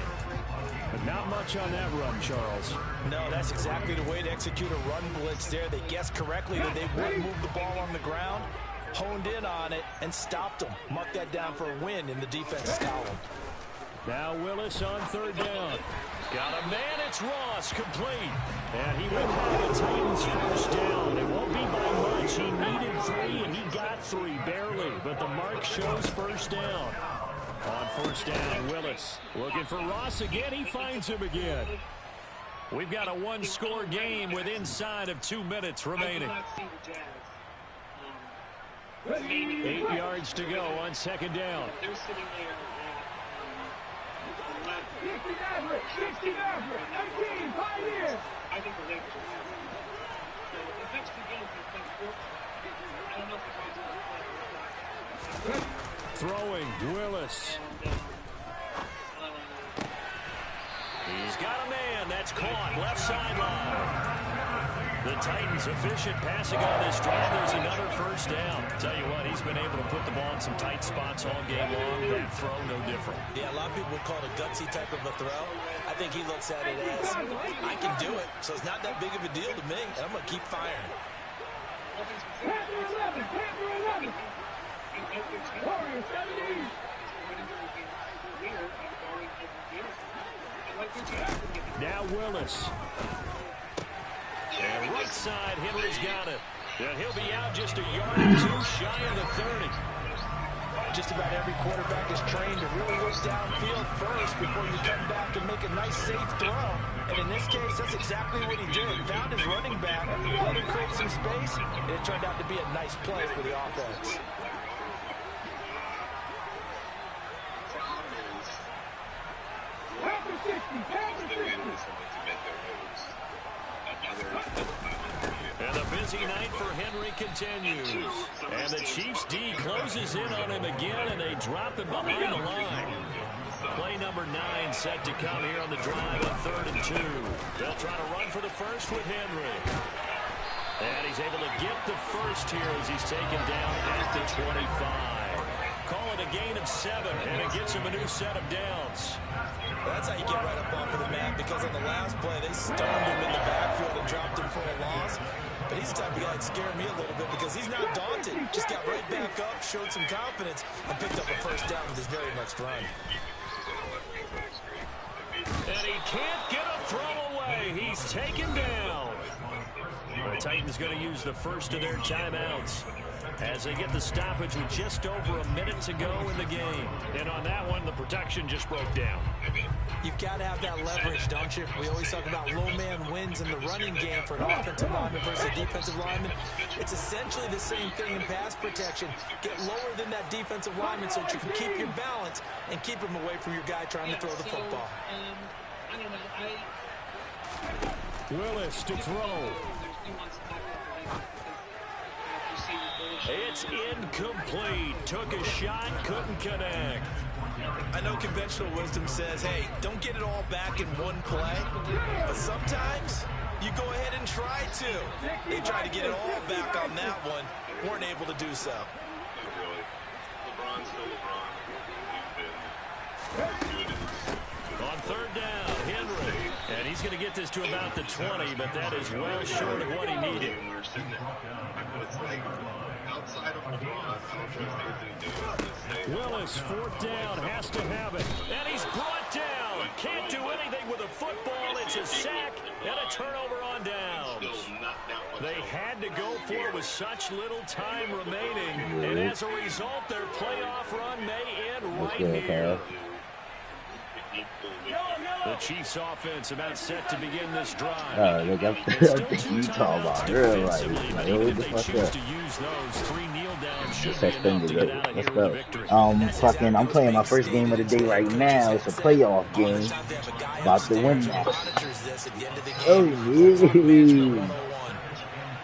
Speaker 3: But not much on that run, Charles.
Speaker 5: No, that's exactly the way to execute a run blitz there. They guessed correctly that they would move the ball on the ground, honed in on it, and stopped them. Mark that down for a win in the defense's column.
Speaker 3: Now Willis on 3rd down. Got a man, it's Ross, complete. And he will have the Titans 1st down. It won't be by much. He needed 3, and he got 3, barely. But the mark shows 1st down. On 1st down, Willis looking for Ross again. He finds him again. We've got a 1-score game with inside of 2 minutes remaining. 8 yards to go on 2nd down.
Speaker 7: They're sitting there at 11. 19, 5 years. I think the Lakers are next two games they played four. I don't know if it's
Speaker 3: Throwing, Willis. He's got a man. That's caught. Left sideline. The Titans efficient passing on this drive. There's another first down. Tell you what, he's been able to put the ball in some tight spots all game long. That throw, no different.
Speaker 5: Yeah, a lot of people would call it a gutsy type of a throw. I think he looks at it as, I can do it, so it's not that big of a deal to me, and I'm going to keep firing.
Speaker 3: Now Willis. And right side, Henry's got it. And he'll be out just a yard or two shy of the 30.
Speaker 5: Just about every quarterback is trained to really look downfield first before you come back and make a nice, safe throw. And in this case, that's exactly what he did. Found his running back, let him create some space, and it turned out to be a nice play for the offense.
Speaker 3: And the busy night for Henry continues. And the Chiefs D closes in on him again, and they drop him behind the line. Play number 9 set to come here on the drive on 3rd and 2. They'll try to run for the first with Henry. And he's able to get the first here as he's taken down at the 25. Call it a gain of 7, and it gets him a new set of downs.
Speaker 5: Well, that's how you get right up off of the mat, because on the last play, they stoned him in the backfield and dropped him for a loss. But he's the type of guy that scared me a little bit because he's not daunted. Just got right back up, showed some confidence, and picked up a first down with his very next run.
Speaker 3: And he can't get a throw away. He's taken down. The Titans going to use the first of their timeouts as they get the stoppage with just over a minute to go in the game. And on that one, the protection just broke down.
Speaker 5: You've got to have that leverage, don't you? We always talk about low man wins in the running game for an offensive lineman versus a defensive lineman. It's essentially the same thing in pass protection. Get lower than that defensive lineman so that you can keep your balance and keep him away from your guy trying to throw the football.
Speaker 7: I don't know.
Speaker 3: Willis to throw. It's incomplete. Took a shot, couldn't connect.
Speaker 5: I know conventional wisdom says, hey, don't get it all back in one play. But sometimes you go ahead and try to. They tried to get it all back on that one. Weren't able to do so.
Speaker 6: LeBron's still LeBron.
Speaker 3: On 3rd down, Henry. And he's going to get this to about the 20, but that is well short of what he needed. Willis, 4th down, has to have it. And he's brought down. Can't do anything with a football. It's a sack and a turnover on downs. They had to go for it with such little time remaining. And as a result, their playoff run may end right here. The Chiefs offense about set to begin this drive.
Speaker 4: Look up to Utah about real life. Like, what the fuck up? Suspended it. Let's go. Fucking, I'm playing my first game of the day right now. It's a playoff game. About to win that. Oh, yeah.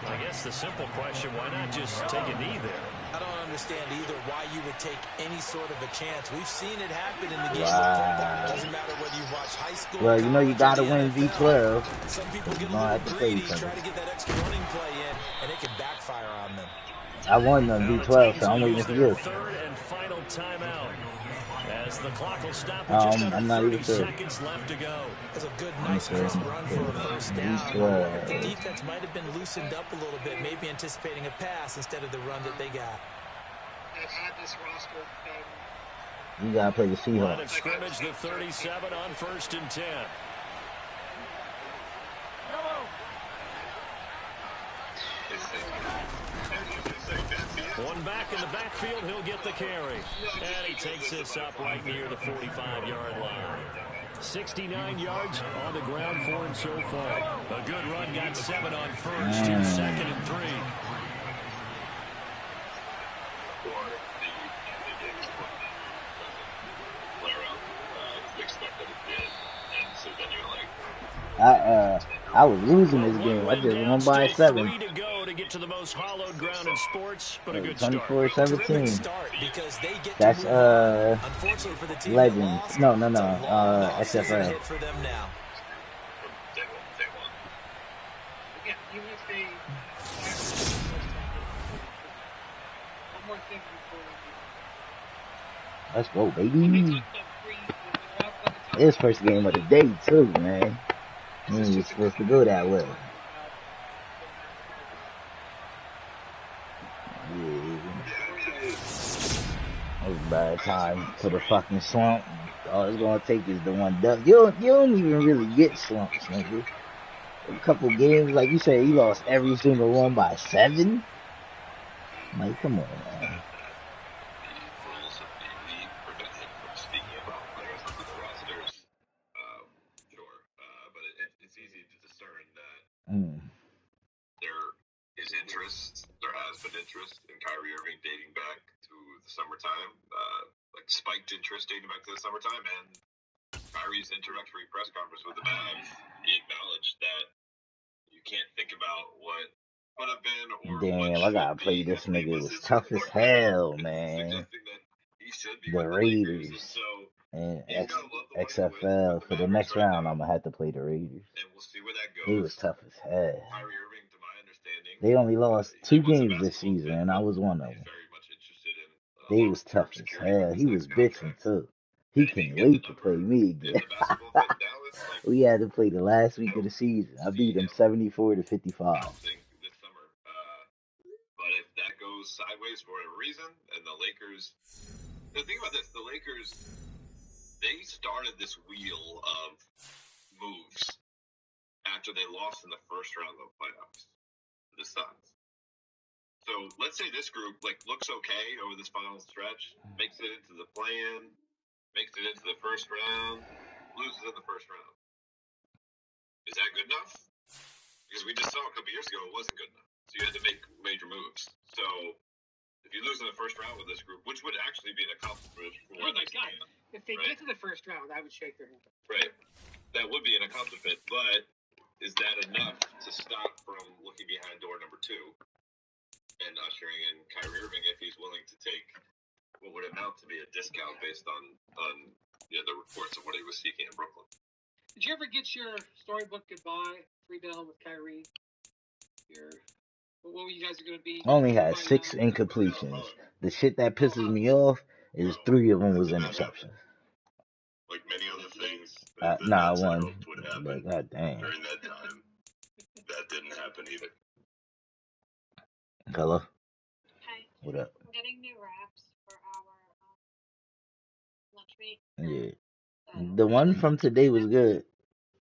Speaker 3: I guess the simple question, why not just take a knee there?
Speaker 5: I don't understand either why you would take any sort of a chance. We've seen it happen in the game of football. It doesn't matter whether you watch high school.
Speaker 4: Well, you know you gotta win V12.
Speaker 5: Some people get a little greedy, try to get that extra running play in, and it can backfire on them.
Speaker 4: I won on V12, so I'm waiting for you.
Speaker 3: 3rd and final timeout. As the clock will stop with just under 30 seconds left to go.
Speaker 5: That's a good, nice, crisp run for a first down. The defense might have been loosened up a little bit, maybe anticipating a pass instead of the run that they got.
Speaker 7: I've had this roster.
Speaker 4: You gotta play the Seahawks.
Speaker 3: Line of scrimmage, the 37 on 1st and 10. One back in the backfield, he'll get the carry. And he takes this up right near the 45-yard line. 69 yards on the ground for him so far. A good run, got 7 on 1st, 2nd and 3.
Speaker 4: I was losing this game. I just won by 7.
Speaker 3: get to the most hallowed ground in sports, but a good start.
Speaker 4: 24-17.
Speaker 5: Start because they get
Speaker 4: That's
Speaker 5: to move on. Unfortunately for the team that
Speaker 4: Legends.
Speaker 5: lost,
Speaker 4: No,
Speaker 5: it's a long loss season
Speaker 4: XFL.
Speaker 5: ahead for them now.
Speaker 7: Yeah, even if they one more thing before
Speaker 4: Let's go,
Speaker 7: we
Speaker 4: baby.
Speaker 7: talked about free.
Speaker 4: It's first game of the day too, man. We ain't supposed to go that way. Yeah. It's bad time for the fucking slump. All it's gonna take is the one duck. You don't even really get slumps, nigga. A couple games, like you said, you lost every single one by 7. Like, come on, man.
Speaker 9: There is interest, there has been interest in Kyrie Irving dating back to the summertime, like spiked interest dating back to the summertime, and Kyrie's introductory press conference with the Mavs, he acknowledged that you can't think about what could have been or
Speaker 4: Damn, I gotta play this nigga. It was tough as hell, man. The Raiders and XFL for the next round. I'm gonna have to play the Raiders. They was tough as hell. They only lost 2 games this season, and I was one of them. They was tough as hell. He was bitching too. He can't wait to play me again. We had to play the last week of the season. I beat him 74-55.
Speaker 9: But if that goes sideways for whatever reason, and the Lakers, the thing about this, the Lakers, they started this wheel of moves after they lost in the first round of the playoffs, the Suns. So let's say this group looks okay over this final stretch, makes it into the play-in, makes it into the first round, loses in the first round. Is that good enough? Because we just saw a couple years ago it wasn't good enough. So you had to make major moves. So if you lose in the first round with this group, which would actually be an accomplishment for
Speaker 7: oh my God. If they get to the first round, I would shake their hand.
Speaker 9: Right. That would be an accomplishment, but is that enough to stop from looking behind door number 2 and ushering in Kyrie Irving if he's willing to take what would amount to be a discount based on the reports of what he was seeking in Brooklyn?
Speaker 7: Did you ever get your storybook goodbye 3-0 with Kyrie? What were you guys going to be?
Speaker 4: Only had 6 incompletions. The shit that pisses me off is 3 of them was interceptions.
Speaker 9: Like many other things.
Speaker 4: Nah, one.
Speaker 9: But
Speaker 4: God damn.
Speaker 9: during that time, that didn't happen either.
Speaker 4: Hello?
Speaker 10: Hi.
Speaker 4: What up?
Speaker 10: I'm getting new wraps for our lunch meat.
Speaker 4: Yeah. The one from today was good.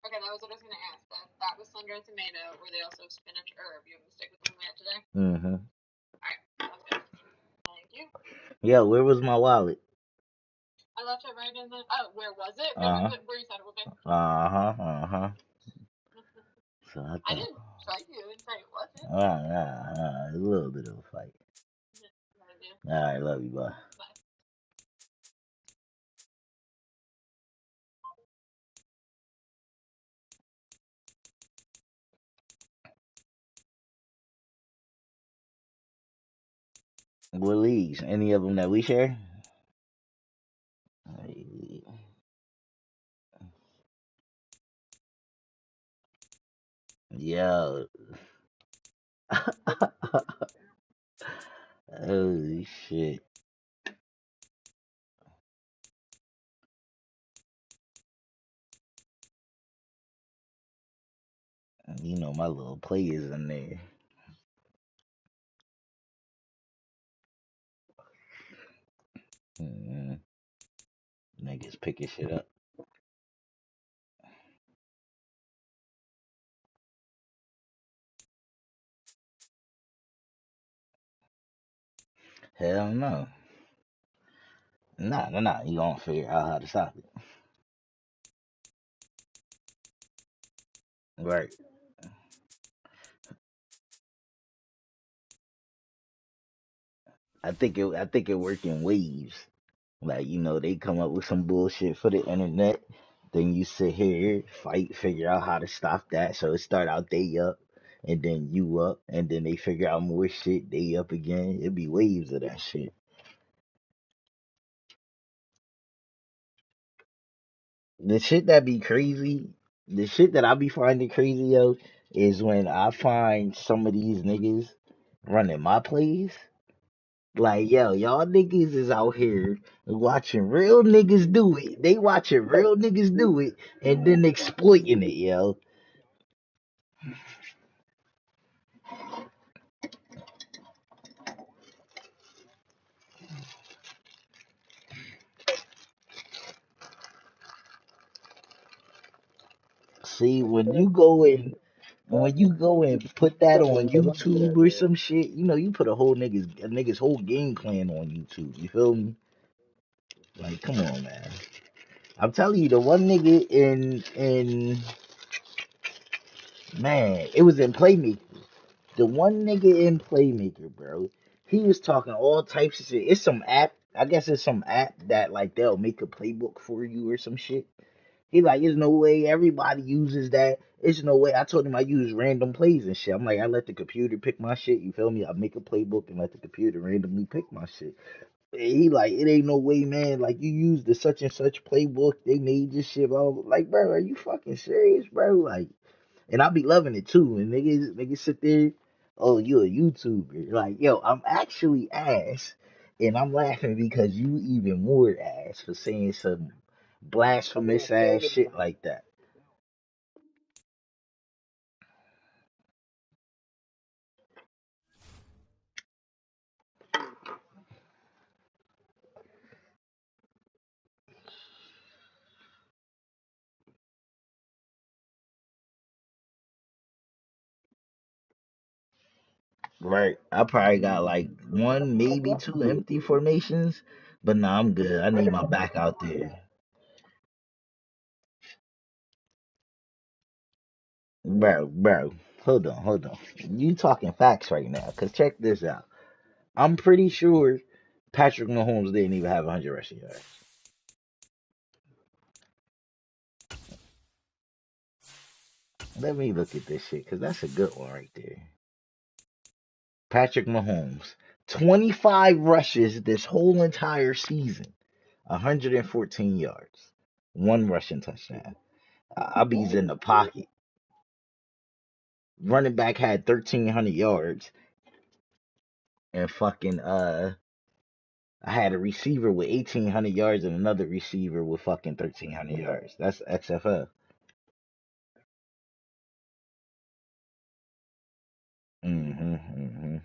Speaker 10: Okay, that was what I was going to ask. That was sun-dried tomato. Were they also spinach herb? You want to stick with the one we had today?
Speaker 4: Mm-hmm.
Speaker 10: Alright, sounds good. Thank you.
Speaker 4: Yeah, where was my wallet?
Speaker 10: I left it right in the... Oh, where was it? Where you said it would be?
Speaker 4: Uh-huh. So
Speaker 10: I didn't fight you. I didn't say it wasn't.
Speaker 4: A little bit of a fight. Alright, love you, bye. What leagues? Any of them that we share? Yo. Holy shit. You know my little players in there. Niggas picking shit up. Hell no. Nah. You gonna figure out how to stop it. Right. I think it work in waves. Like, they come up with some bullshit for the internet. Then you sit here, fight, figure out how to stop that. So it start out day up. and then you up, and then they figure out more shit, they up again. It'd be waves of that shit. The shit that be crazy, the shit that I be finding crazy, yo, is when I find some of these niggas running my plays. Like, yo, y'all niggas is out here watching real niggas do it. They watching real niggas do it and then exploiting it, yo. See, when you go and put that on YouTube or some shit, you know, you put a nigga's whole game plan on YouTube. You feel me? Like, come on, man. I'm telling you, the one nigga in man, it was in Playmaker. The one nigga in Playmaker, bro. He was talking all types of shit. It's some app. I guess it's some app that like they'll make a playbook for you or some shit. He like, there's no way everybody uses that. There's no way. I told him I use random plays and shit. I'm like, I let the computer pick my shit. You feel me? I make a playbook and let the computer randomly pick my shit. And he like, it ain't no way, man. Like, you use the such and such playbook. They made this shit. Blah, blah. Like, bro, are you fucking serious, bro? Like, and I be loving it too. And niggas sit there, oh, you a YouTuber. Like, yo, I'm actually ass. And I'm laughing because you even more ass for saying some blasphemous ass shit like that. Right. I probably got like one, maybe two empty formations. But nah, I'm good. I need my back out there. Bro, hold on. You talking facts right now. Cause check this out. I'm pretty sure Patrick Mahomes didn't even have 100 rushing yards. Let me look at this shit, cause that's a good one right there. Patrick Mahomes, 25 rushes this whole entire season, 114 yards, one rushing touchdown. Abby's in the pocket. Running back had 1,300 yards, and fucking I had a receiver with 1,800 yards and another receiver with fucking 1,300 yards. That's XFL. Mm-hmm.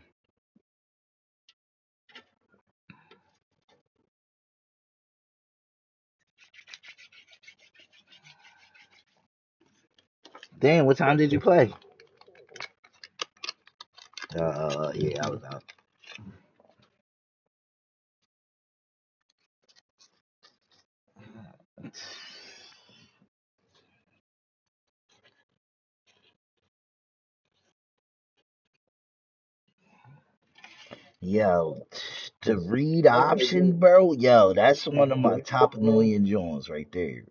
Speaker 4: Damn, what time did you play? Yeah, I was out. Yo, the read option, bro. Yo, that's one of my top annoying Jones right there.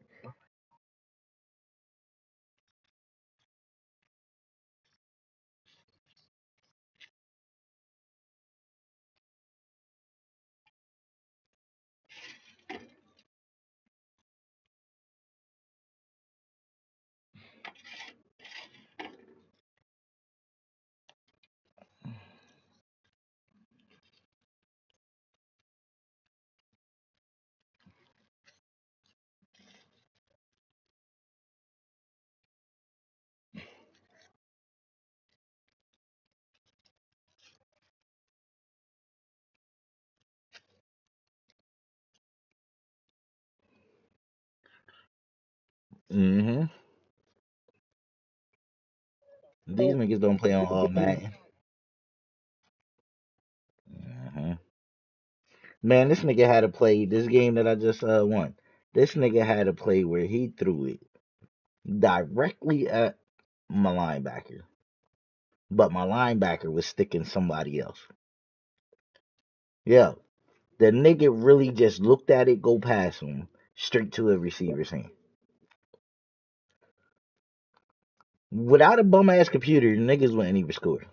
Speaker 4: Mm-hmm. These niggas don't play on all Madden. Mm-hmm. Man, this nigga had to play this game that I just won. This nigga had a play where he threw it directly at my linebacker, but my linebacker was sticking somebody else. Yeah, the nigga really just looked at it, go past him, straight to a receiver's hand. Without a bum ass computer, niggas wouldn't even score.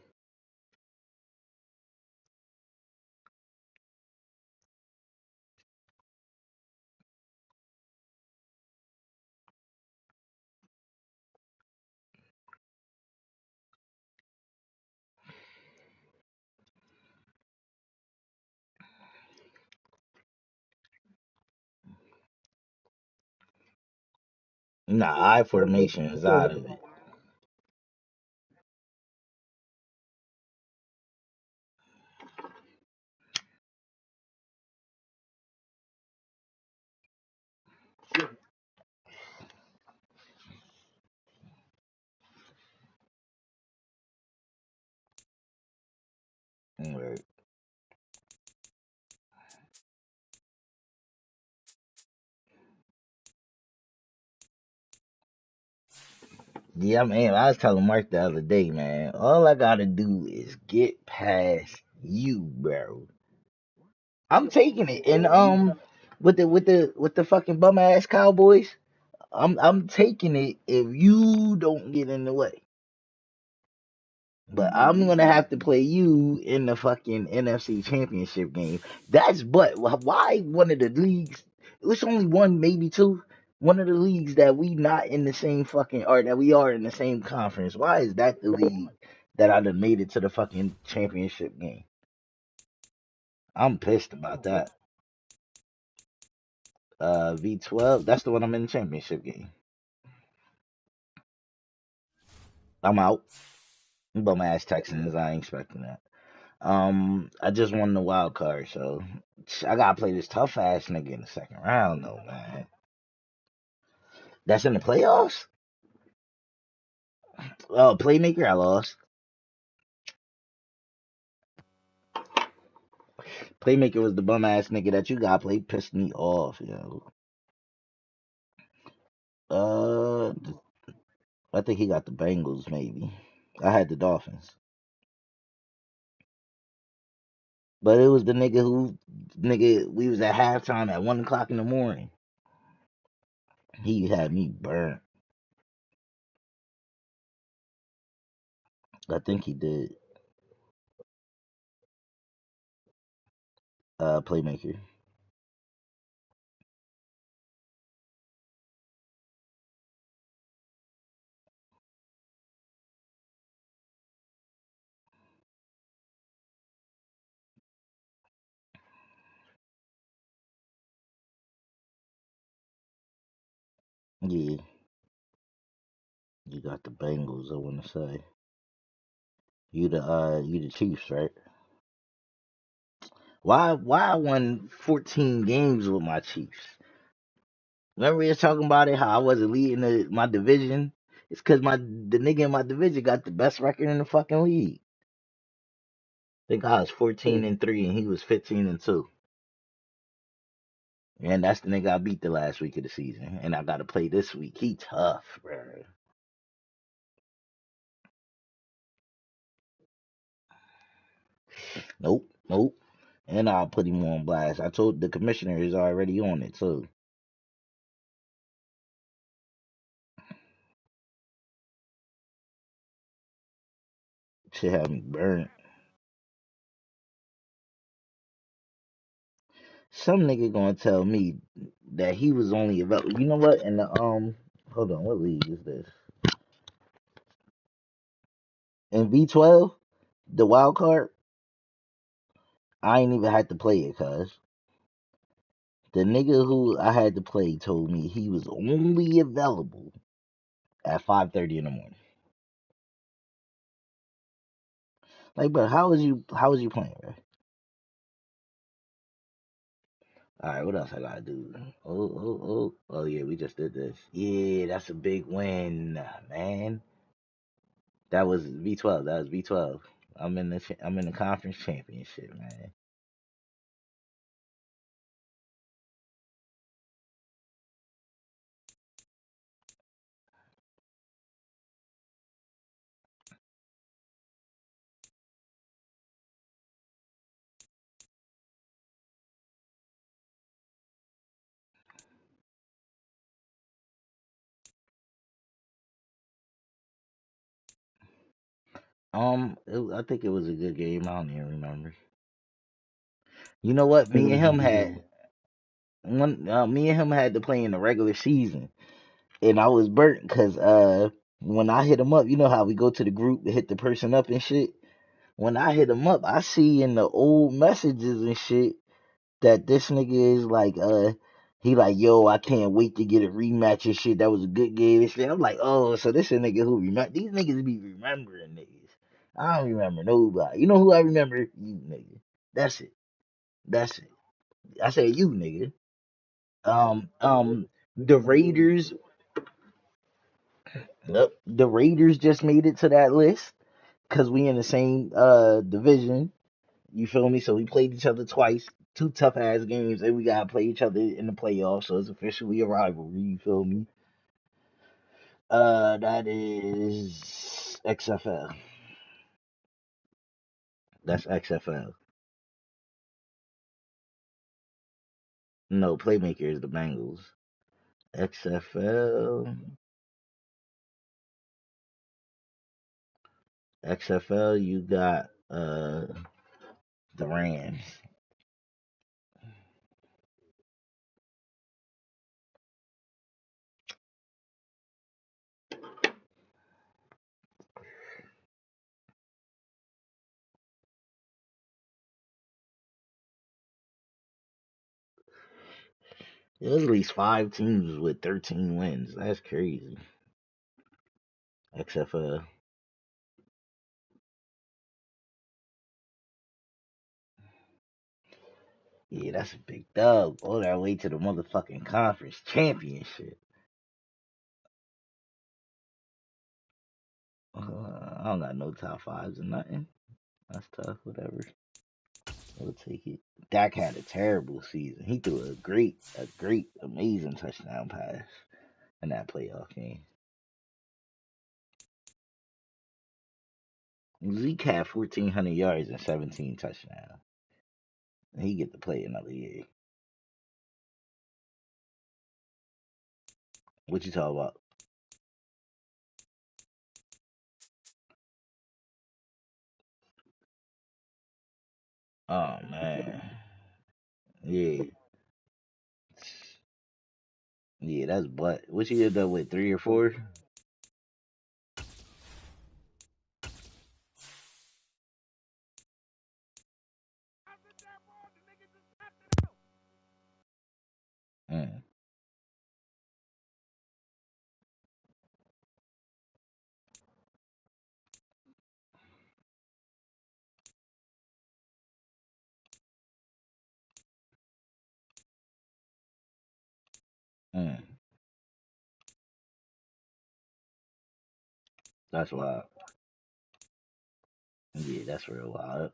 Speaker 4: Nah, I formation is out of it. Right. Yeah, man. I was telling Mark the other day, man. All I gotta do is get past you, bro. I'm taking it, and with the fucking bum ass Cowboys, I'm taking it if you don't get in the way. But I'm gonna have to play you in the fucking NFC Championship game. That's but why one of the leagues? It's only one, maybe two. One of the leagues that we not in the same fucking or that we are in the same conference. Why is that the league that I done made it to the fucking championship game? I'm pissed about that. V12. That's the one I'm in the championship game. I'm out. Bum ass Texans. I ain't expecting that. I just won the wild card, so I gotta play this tough ass nigga in the second round, though, man. That's in the playoffs. Oh, playmaker, I lost. Playmaker was the bum ass nigga that you got play. Pissed me off, yo. Uh, I think he got the Bengals, maybe. I had the Dolphins, but it was the nigga. We was at halftime at 1 o'clock in the morning. He had me burnt. I think he did. Playmaker. Yeah, you got the Bengals. I want to say you the Chiefs, right? Why I won 14 games with my Chiefs? Remember we was talking about it, how I wasn't leading my division? It's cause the nigga in my division got the best record in the fucking league. I think I was 14-3 and he was 15-2. And that's the nigga I beat the last week of the season. And I gotta play this week. He tough, bro. Nope, nope. And I'll put him on blast. I told the commissioner is already on it too. Shit had me burnt. Some nigga gonna tell me that he was only about. You know what? And the hold on, what league is this? In V12, the wild card, I ain't even had to play it, cuz the nigga who I had to play told me he was only available at 5:30 in the morning. Like, bro, how was you playing, bro? All right, what else I gotta do? Oh, yeah, we just did this. Yeah, that's a big win, man. That was V12. That was V12. I'm in the conference championship, man. I think it was a good game. I don't even remember. You know what? Me and him had one. Me and him had to play in the regular season, and I was burnt because when I hit him up, you know how we go to the group to hit the person up and shit. When I hit him up, I see in the old messages and shit that this nigga is like, he like, yo, I can't wait to get a rematch and shit. That was a good game and shit. I'm like, oh, so this a nigga who remember, these niggas be remembering niggas. I don't remember nobody. You know who I remember? You nigga. That's it. That's it. I said you nigga. The Raiders, the Raiders just made it to that list because we in the same division. You feel me? So we played each other twice, two tough ass games, and we gotta play each other in the playoffs. So it's officially a rivalry. You feel me? That is XFL. That's XFL. No, playmaker is the Bengals. XFL. XFL. You got the Rams. There's at least 5 teams with 13 wins. That's crazy. XFL. Yeah, that's a big dub. All that way to the motherfucking conference championship. I don't got no top fives or nothing. That's tough. Whatever. We'll take it. Dak had a terrible season. He threw a great, amazing touchdown pass in that playoff game. Zeke had 1,400 yards and 17 touchdowns. He get to play another year. What you talking about? Oh man, yeah, yeah, that's butt. What you did with 3 or 4? Mm, mm. That's wild. Yeah, that's real wild.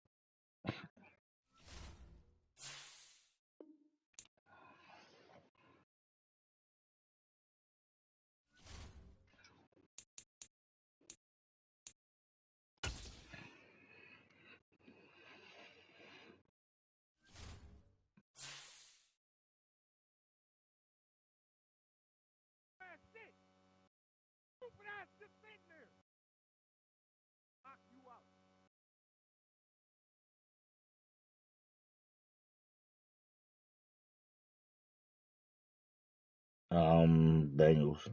Speaker 4: Bengals.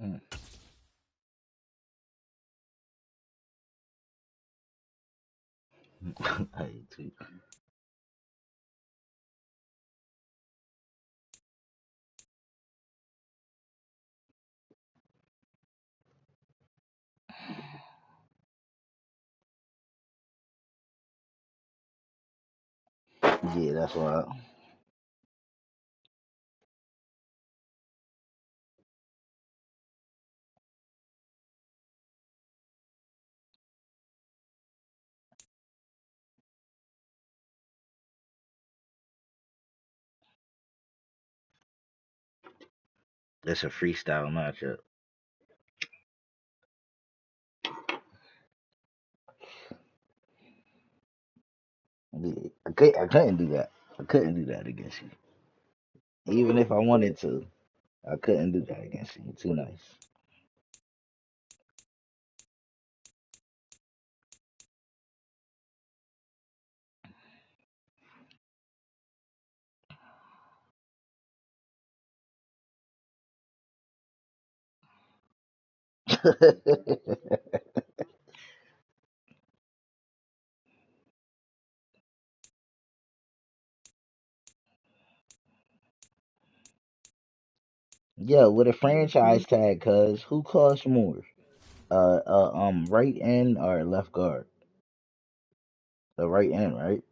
Speaker 4: Mm. I hate too. Yeah, that's why. It's a freestyle matchup. Yeah, I couldn't do that. I couldn't do that against you. Even if I wanted to, I couldn't do that against you. You're too nice. Yeah, with a franchise tag, cuz who costs more? Right end or left guard? The right end, right?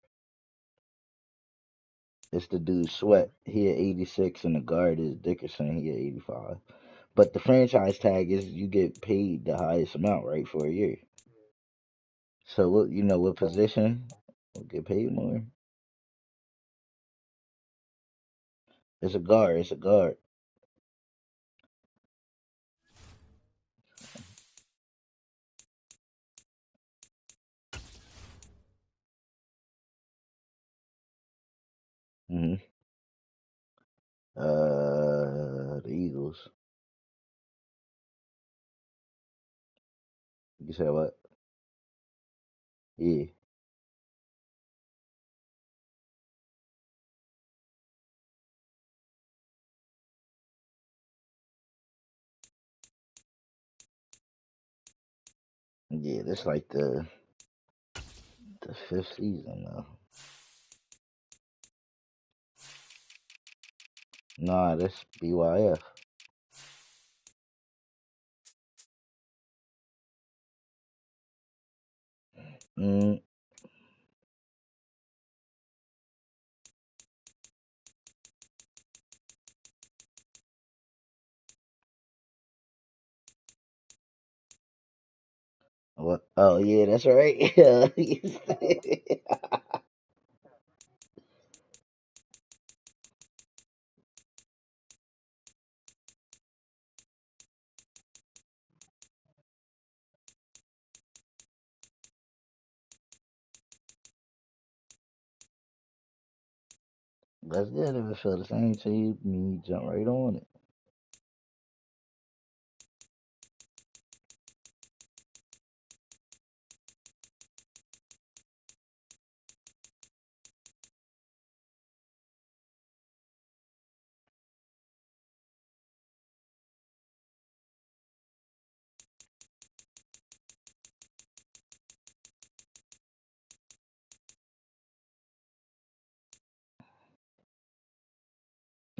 Speaker 4: It's the dude Sweat. He at 86, and the guard is Dickerson. He at 85. But the franchise tag is you get paid the highest amount, right, for a year. So what position will get paid more? It's a guard. It's a guard. hmm the Eagles. You said what? Yeah. Yeah, that's like the fifth season now. Nah, that's BYF. Mm, what? Oh yeah, that's right. Yeah. That's good. If it feel the same to you, you jump right on it.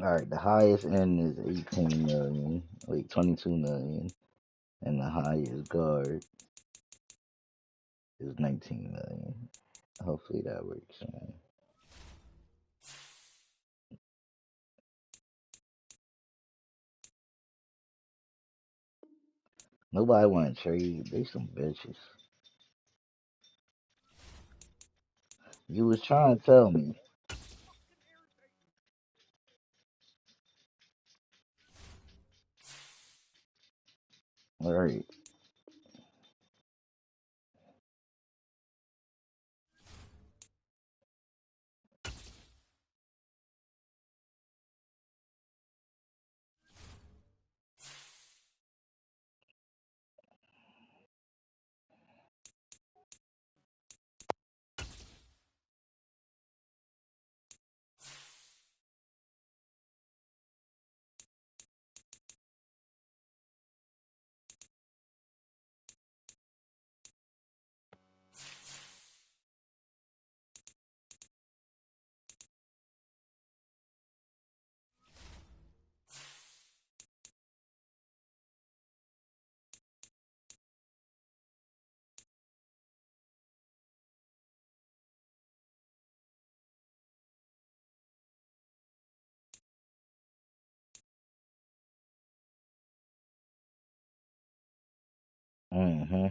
Speaker 4: All right, the highest end is 18 million, wait, 22 million, and the highest guard is 19 million. Hopefully that works, man. Nobody want to trade. They some bitches. You was trying to tell me. All right. Mm-hmm.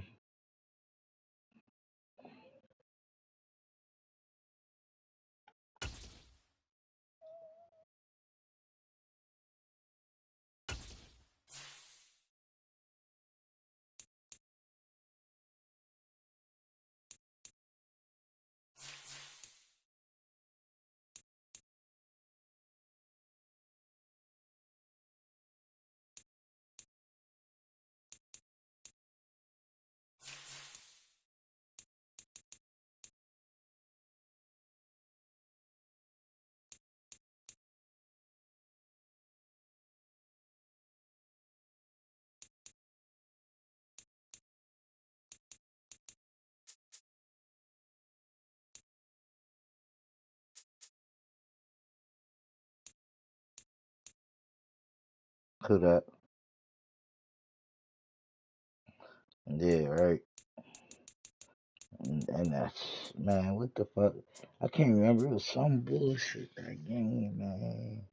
Speaker 4: Who that? Yeah, right. And that's, man, what the fuck? I can't remember. It was some bullshit that game, man.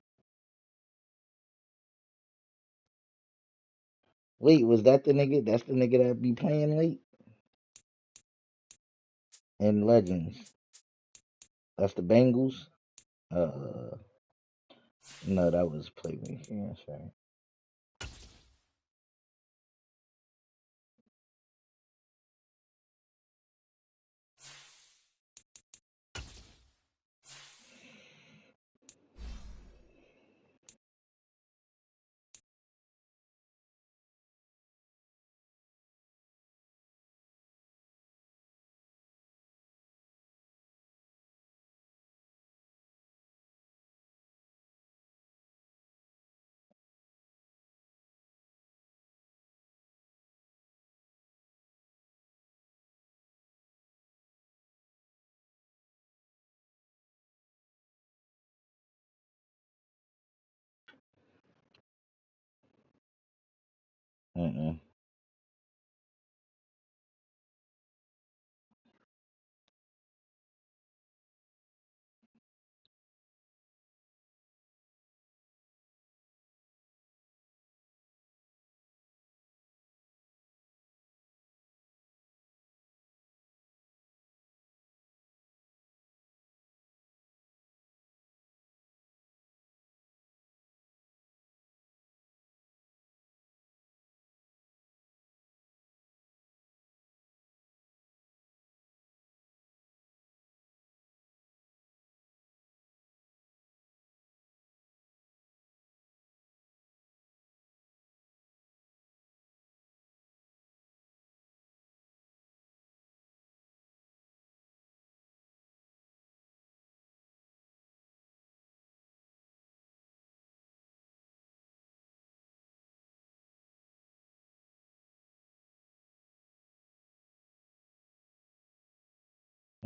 Speaker 4: Wait, was that the nigga? That's the nigga that be playing late in Legends. That's the Bengals. Uh, no, that was playmaking. Yeah, sorry. Mm-mm.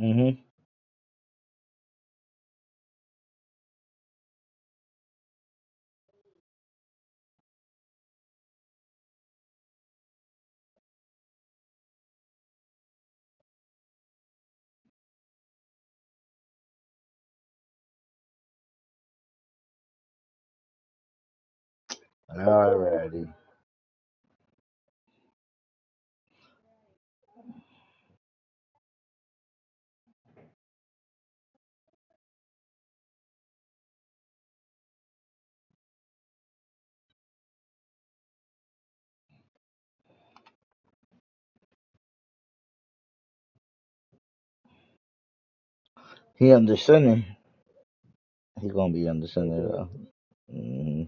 Speaker 4: Mm-hmm. Alrighty. He under center. He gonna be under center though. Mm-hmm.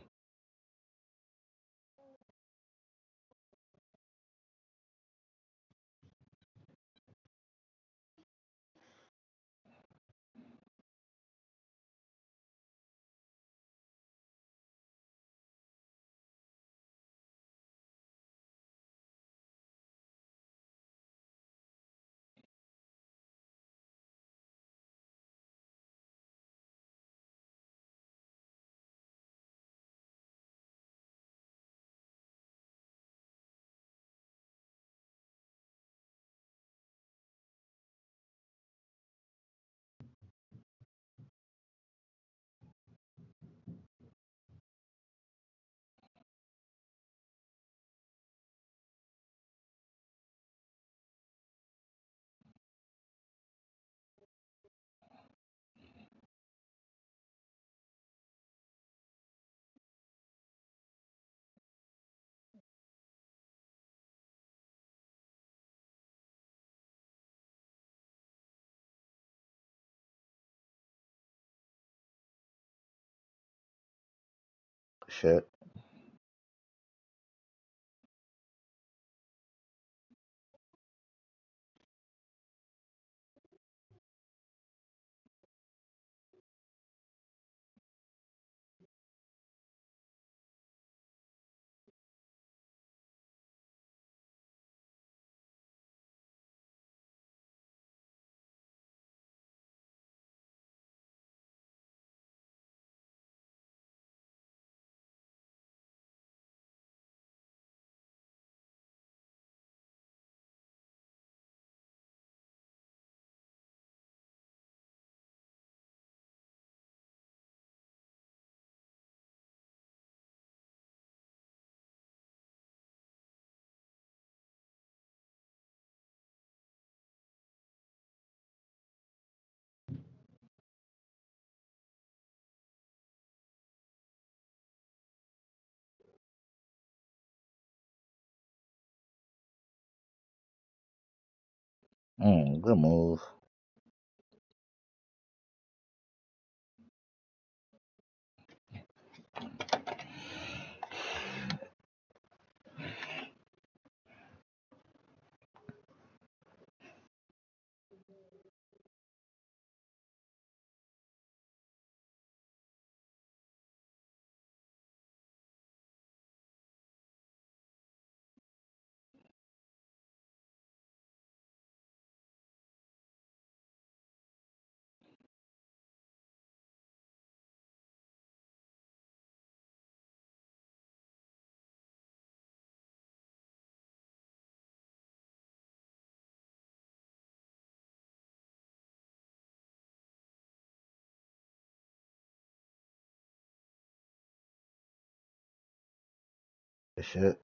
Speaker 4: Shit. Good move. Shit.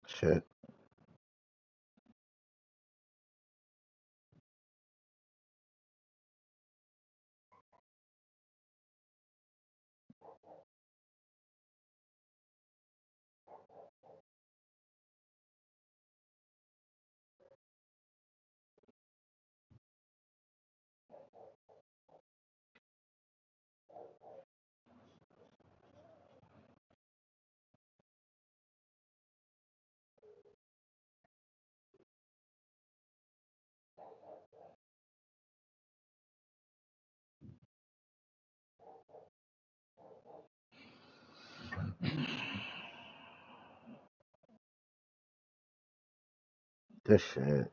Speaker 4: Shit. This shit.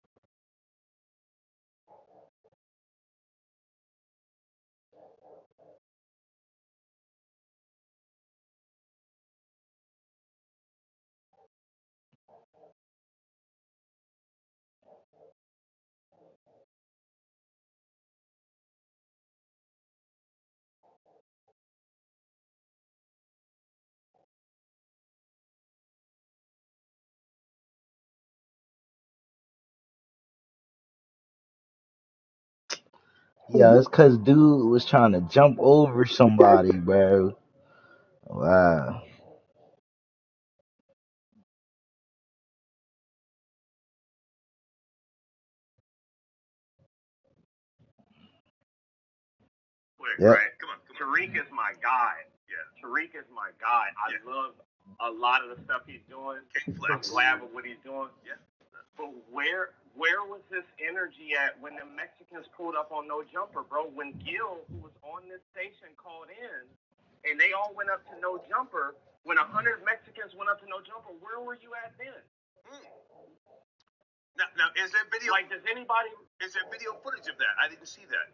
Speaker 4: Yeah, it's cause dude was trying to jump over somebody, bro. Wow.
Speaker 6: Quick,
Speaker 4: Yep.
Speaker 6: right? Come on. Tariq is my guy. Yeah. Tariq is my guy. I love a lot of the stuff he's doing. I'm glad with what he's doing. Yeah. But where was this energy at when the Mexicans pulled up on no jumper, bro? When Gil, who was on this station, called in, and they all went up to no jumper. When 100 Mexicans went up to no jumper, where were you at then? Now, is there video? Like, does anybody? Is there video footage of that? I didn't see that.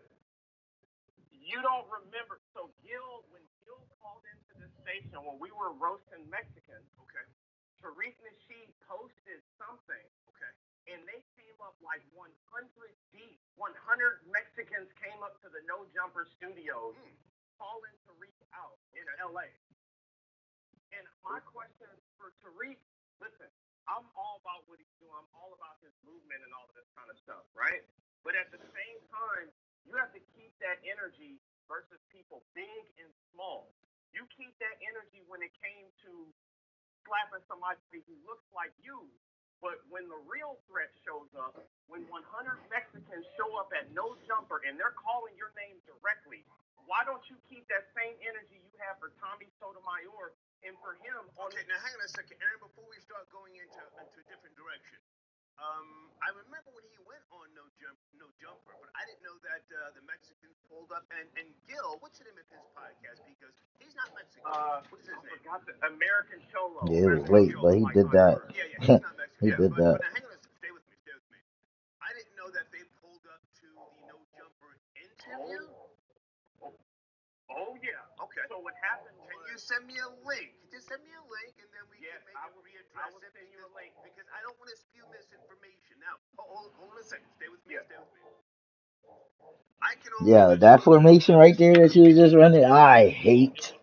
Speaker 6: You don't remember? So when Gil called into this station when we were roasting Mexicans, okay, Tariq Nasheed posted something, okay, and they came up like 100 deep. 100 Mexicans came up to the No Jumper studios, calling Tariq out in LA. And my question for Tariq, listen, I'm all about what he's doing. I'm all about his movement and all of this kind of stuff, right? But at the same time, you have to keep that energy versus people big and small. You keep that energy when it came to slapping somebody who looks like you, but when the real threat shows up, when 100 Mexicans show up at no jumper and they're calling your name directly, why don't you keep that same energy you have for Tommy Sotomayor and for him? Okay, now hang on a second, Aaron, before we start going into a different direction. I remember when he went on no jumper, but I didn't know that the Mexicans pulled up and Gil, what's the name of his podcast? Because he's not Mexican. What's his name? I forgot the American Cholo.
Speaker 4: Yeah, it was late, but he did that.
Speaker 6: Yeah, he's not Mexican.
Speaker 4: He did that.
Speaker 6: But now hang on, stay with me. I didn't know that they pulled up to the no jumper interview. Oh yeah. Okay. So what happened was, can you send me a link? Just send me a link and then we can maybe readdress it. Send you a link because I don't want to spew misinformation. Now, hold on a second. Stay with me. Stay with me.
Speaker 4: Yeah, that formation right there that you was just running, I hate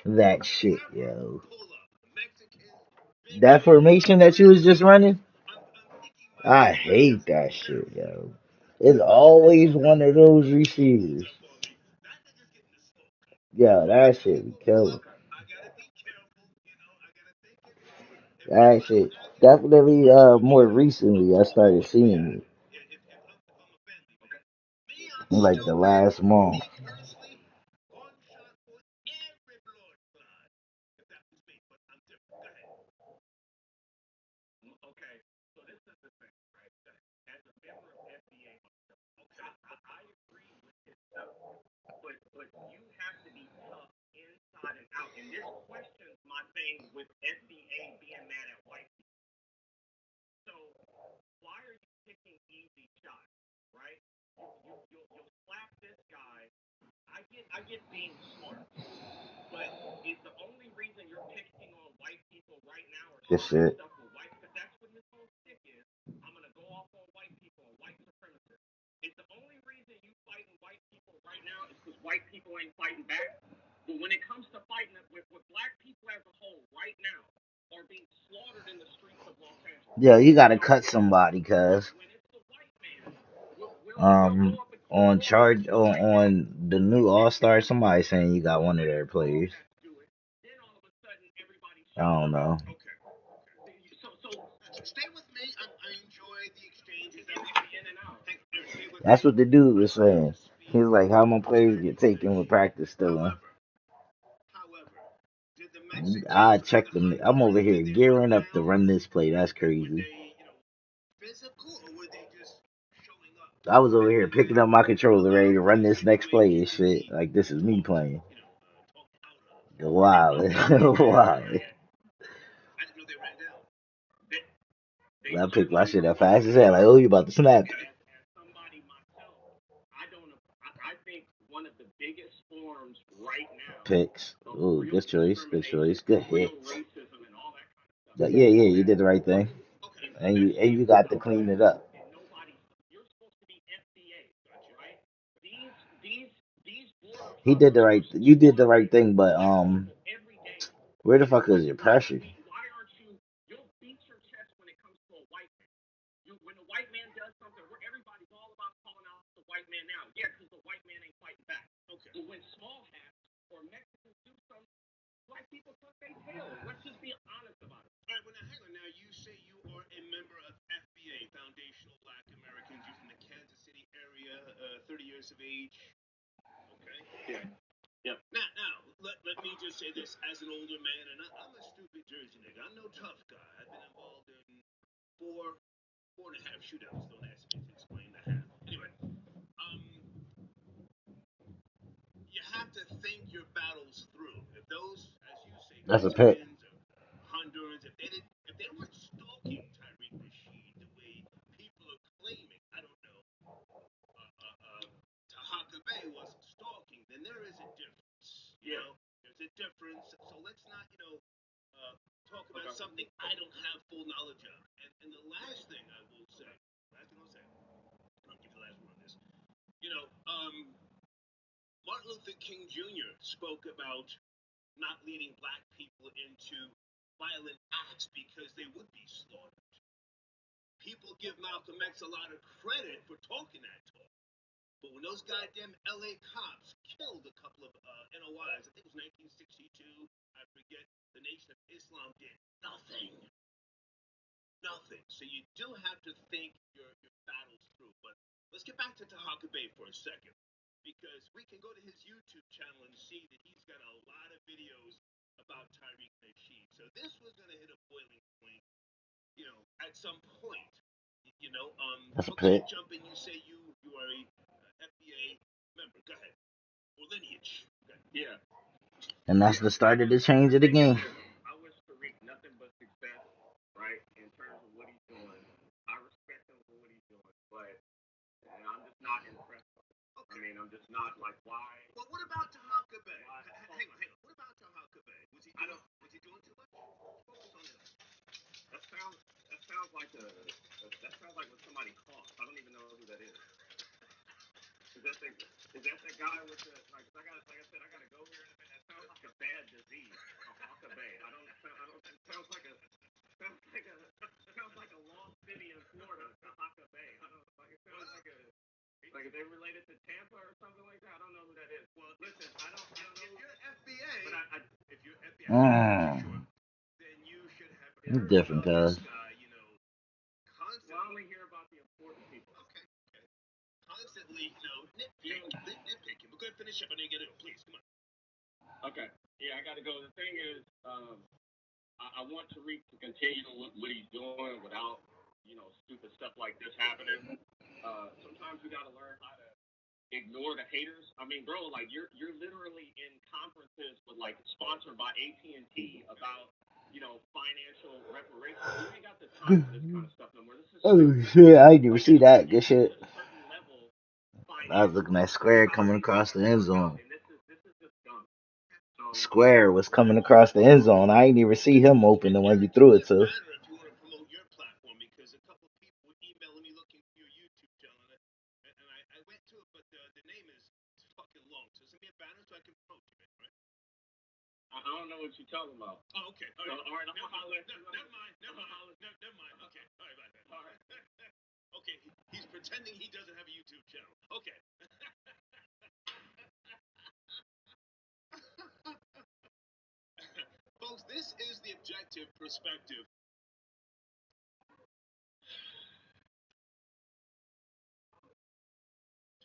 Speaker 4: that shit, yo. That formation that you was just running, I hate that shit, yo. It's always one of those receivers. Yeah, that shit be killer. That shit definitely more recently I started seeing it. Like the last month.
Speaker 6: Okay, so this is the thing, right? As a member of FDA, I agree with his stuff, but you have to be tough inside and out. And this questions my thing with FDA being mad at white people. So why are you picking easy shots, right? You'll slap this guy. I get being smart, but is the only reason you're picking on white people right now or
Speaker 4: shit.
Speaker 6: stuff with white? Because that's what this whole stick is. I'm gonna go off on white people, white supremacists. It's the only reason you fighting white people right now is because white people ain't fighting back. But when it comes to fighting with black people as a whole right now are being slaughtered in the streets of Los Angeles.
Speaker 4: Yeah, you gotta cut somebody, cuz. On charge on the new All Star, somebody saying you got one of their players. I don't know.
Speaker 6: So stay with me. I enjoy the exchanges in and out.
Speaker 4: That's what the dude was saying. He's like, how my players get taken with practice still. I checked them. I'm over here gearing up to run this play. That's crazy. I was over here picking up my controller, ready to run this next play and shit. Like this is me playing. Wow, wow. I picked my shit up fast as hell. Like, oh, you about to snap.
Speaker 6: As somebody myself, I think one of the biggest forms right now
Speaker 4: Picks.
Speaker 6: of
Speaker 4: Ooh,
Speaker 6: real
Speaker 4: good choice. Good
Speaker 6: discrimination,
Speaker 4: choice. Good
Speaker 6: real
Speaker 4: hits.
Speaker 6: racism, and all that kind of stuff.
Speaker 4: Yeah, you did the right thing.
Speaker 6: Okay.
Speaker 4: And you got to clean it up.
Speaker 6: And nobody, you're supposed to be FDA, right? These border
Speaker 4: He did the right. You did the right thing, but
Speaker 6: every day.
Speaker 4: where the fuck is your pressure?
Speaker 6: Why aren't you'll beat your chest when it comes to a white man. When a white man does something, where everybody's all about calling out the white man now. Yeah, because the white man ain't fighting back. Okay. But when small hats or Mexicans do something, black people tuck their tail. Let's just be honest about it. All right, well, now, hang on. Now, you say you are a member of FBA, Foundational Black Americans. You're from the Kansas City area, 30 years of age. Okay? Yeah. Yep. Now, let me just say this. As an older man, and I'm a stupid Jersey nigga. I'm no tough guy. I've been involved in four and a half shootouts. Don't ask me to explain the half. Anyway, you have to think your battles through. If those, as you say,
Speaker 4: That's a pick.
Speaker 6: Mexicans or Hondurans, if they weren't stalking Tyreek Nasheed the way people are claiming, I don't know, Tahaka Bay wasn't stalking, then there is a difference. You know, there's a difference. So let's not, talk about something I don't have full knowledge of. And the last thing I will say, I'll give you the last one on this. Martin Luther King Jr. spoke about not leading black people into violent acts because they would be slaughtered. People give Malcolm X a lot of credit for talking that talk. But when those goddamn LA cops killed a couple of NOIs, I think it was 1962, I forget, the Nation of Islam did nothing. Nothing. So you do have to think your battles through. But let's get back to Tahaka Bay for a second. Because we can go to his YouTube channel and see that he's got a lot of videos about Tyreek Nasheed. So this was going to hit a boiling point, at some point.
Speaker 4: That's a
Speaker 6: Okay,
Speaker 4: pick.
Speaker 6: jump in. You say you are a FBA member. Go ahead. Or lineage. Okay. Yeah.
Speaker 4: And that's the start of the change of the game.
Speaker 6: I wish Tariq nothing but success, right, in terms of what he's doing. I respect him for what he's doing, but I'm just not impressed. Okay. I mean, I'm just not like, why? Well, what about Tahaka Bay? Hang on. What about Tahaka Bay? Was he doing too much? Focus on that. That sounds like when somebody coughs. I don't even know who that is. Is that the guy with the like I gotta go here in a minute. That sounds like a bad disease. Tahaka Bay. It sounds like a lost city in Florida, Tahaka Bay. It sounds like if they related to Tampa or something like that. I don't know who that is. Well, listen, I don't know. If you're FBA, but if you're FBA, sure, then you should have
Speaker 4: Different, cuz.
Speaker 6: Constantly, I only hear about the important people. Okay. Constantly, nitpicking. We're going to finish up. I need to get it. Please, come on. Okay. Yeah, I got to go. The thing is, I want Tariq to continue what he's doing without, stupid stuff like this happening. Sometimes we got to learn how to ignore the haters. I mean, bro, like you're literally in conferences with like sponsored by AT&T about financial reparations. You ain't got the time for this kind of stuff no more. This is
Speaker 4: Shit, I didn't even see that. Good shit. I was looking at Square coming across the end zone. Square was coming across the end zone. I didn't even see him open the one you threw it to.
Speaker 6: I don't know what you're talking about. Oh, okay. All right. I'm gonna holler. Never mind. Okay. All right. All right. Okay. He's pretending he doesn't have a YouTube channel. Okay. Folks, this is the objective perspective.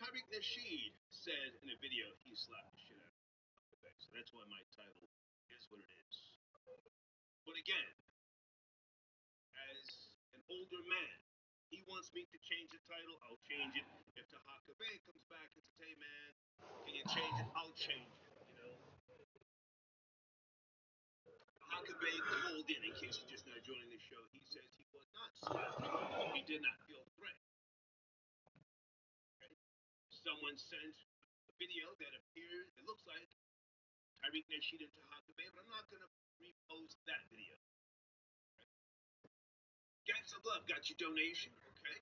Speaker 6: Tyreek Nasheed said in a video he slapped the shit out of the so that's why my title is what it is. But again, as an older man, he wants me to change the title, I'll change it. If Tahaka Bay comes back and says, hey man, can you change it? I'll change it, Huckabee called in case you're just now joining the show. He says he was not swept. He did not feel threat. Someone sent a video that appears, it looks like Tyreek Nasheed into Huckabee, but I'm not going to repost that video. Gangs of Love got your donation, okay?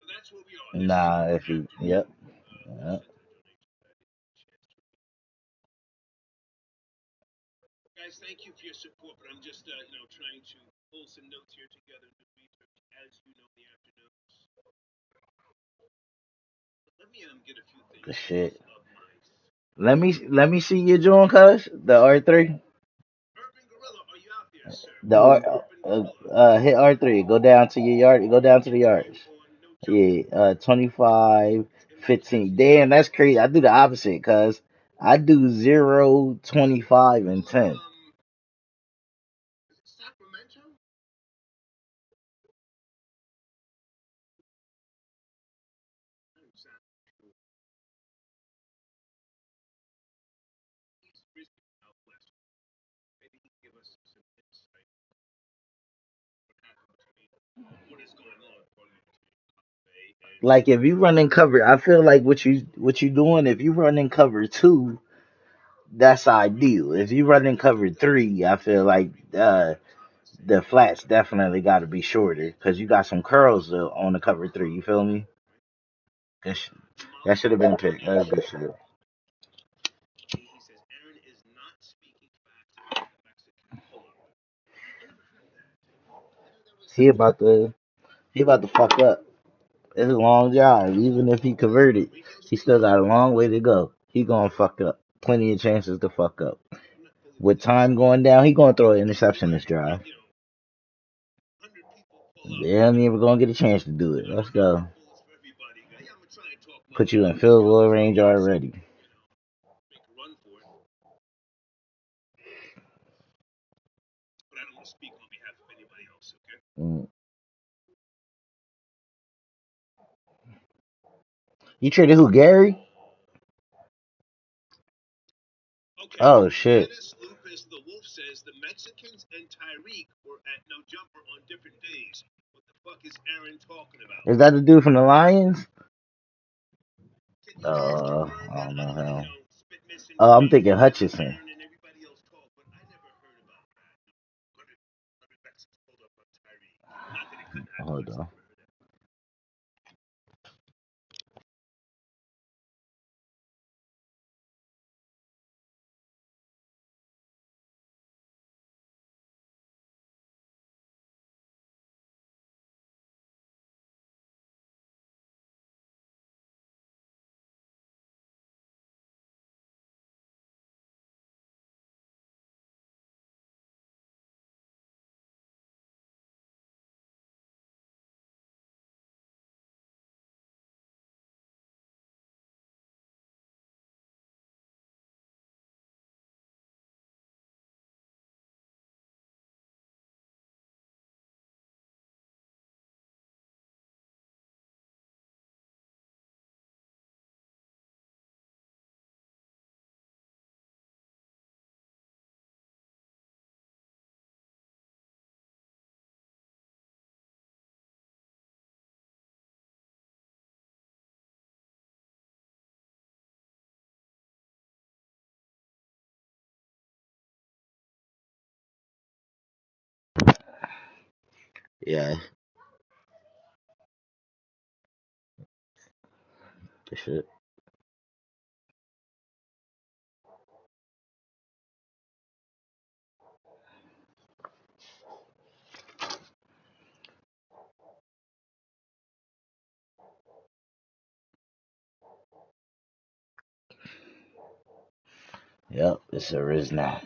Speaker 6: So that's where we are.
Speaker 4: Nah, if you, yep.
Speaker 6: Guys, thank you for your support, but I'm just, trying to pull some notes here together to research, as you know, in the afternoons. Let me get a few things.
Speaker 4: The shit. Let me see your joint, cuz the R3.
Speaker 6: Urban Gorilla, are you out there, sir?
Speaker 4: The hit R3. Go down to your yard. Go down to the yards. Yeah, 25, 15. Damn, that's crazy. I do the opposite, cuz I do 0, 25, and 10.
Speaker 6: Sacramento? Maybe he can give us some insight. What is going on?
Speaker 4: Like if you running cover, I feel like what you doing. If you running cover 2, that's ideal. If you running cover 3, I feel like the flats definitely got to be shorter because you got some curls on the cover 3. You feel me? That should have been picked. That was good shit.
Speaker 6: He says Aaron is not speaking fast about the Mexican pull-up.
Speaker 4: He about to fuck up. It's a long job. Even if he converted, he still got a long way to go. He gonna fuck up. Plenty of chances to fuck up. With time going down, he gonna throw an interception this drive. They ain't even gonna get a chance to do it. Let's go. Put you in field goal range already.
Speaker 6: But I don't want to speak on behalf of anybody else, okay?
Speaker 4: You traded who, Gary?
Speaker 6: Okay.
Speaker 4: Oh shit.
Speaker 6: Dennis Lupus, the Wolf, says the Mexicans and Tyreek were at no jumper on different days. What the fuck is Aaron talking about?
Speaker 4: Is that the dude from the Lions? I don't know him. Oh, I'm thinking Hutchinson. Hold on. Yeah. Good shit. Yep, it sure is now.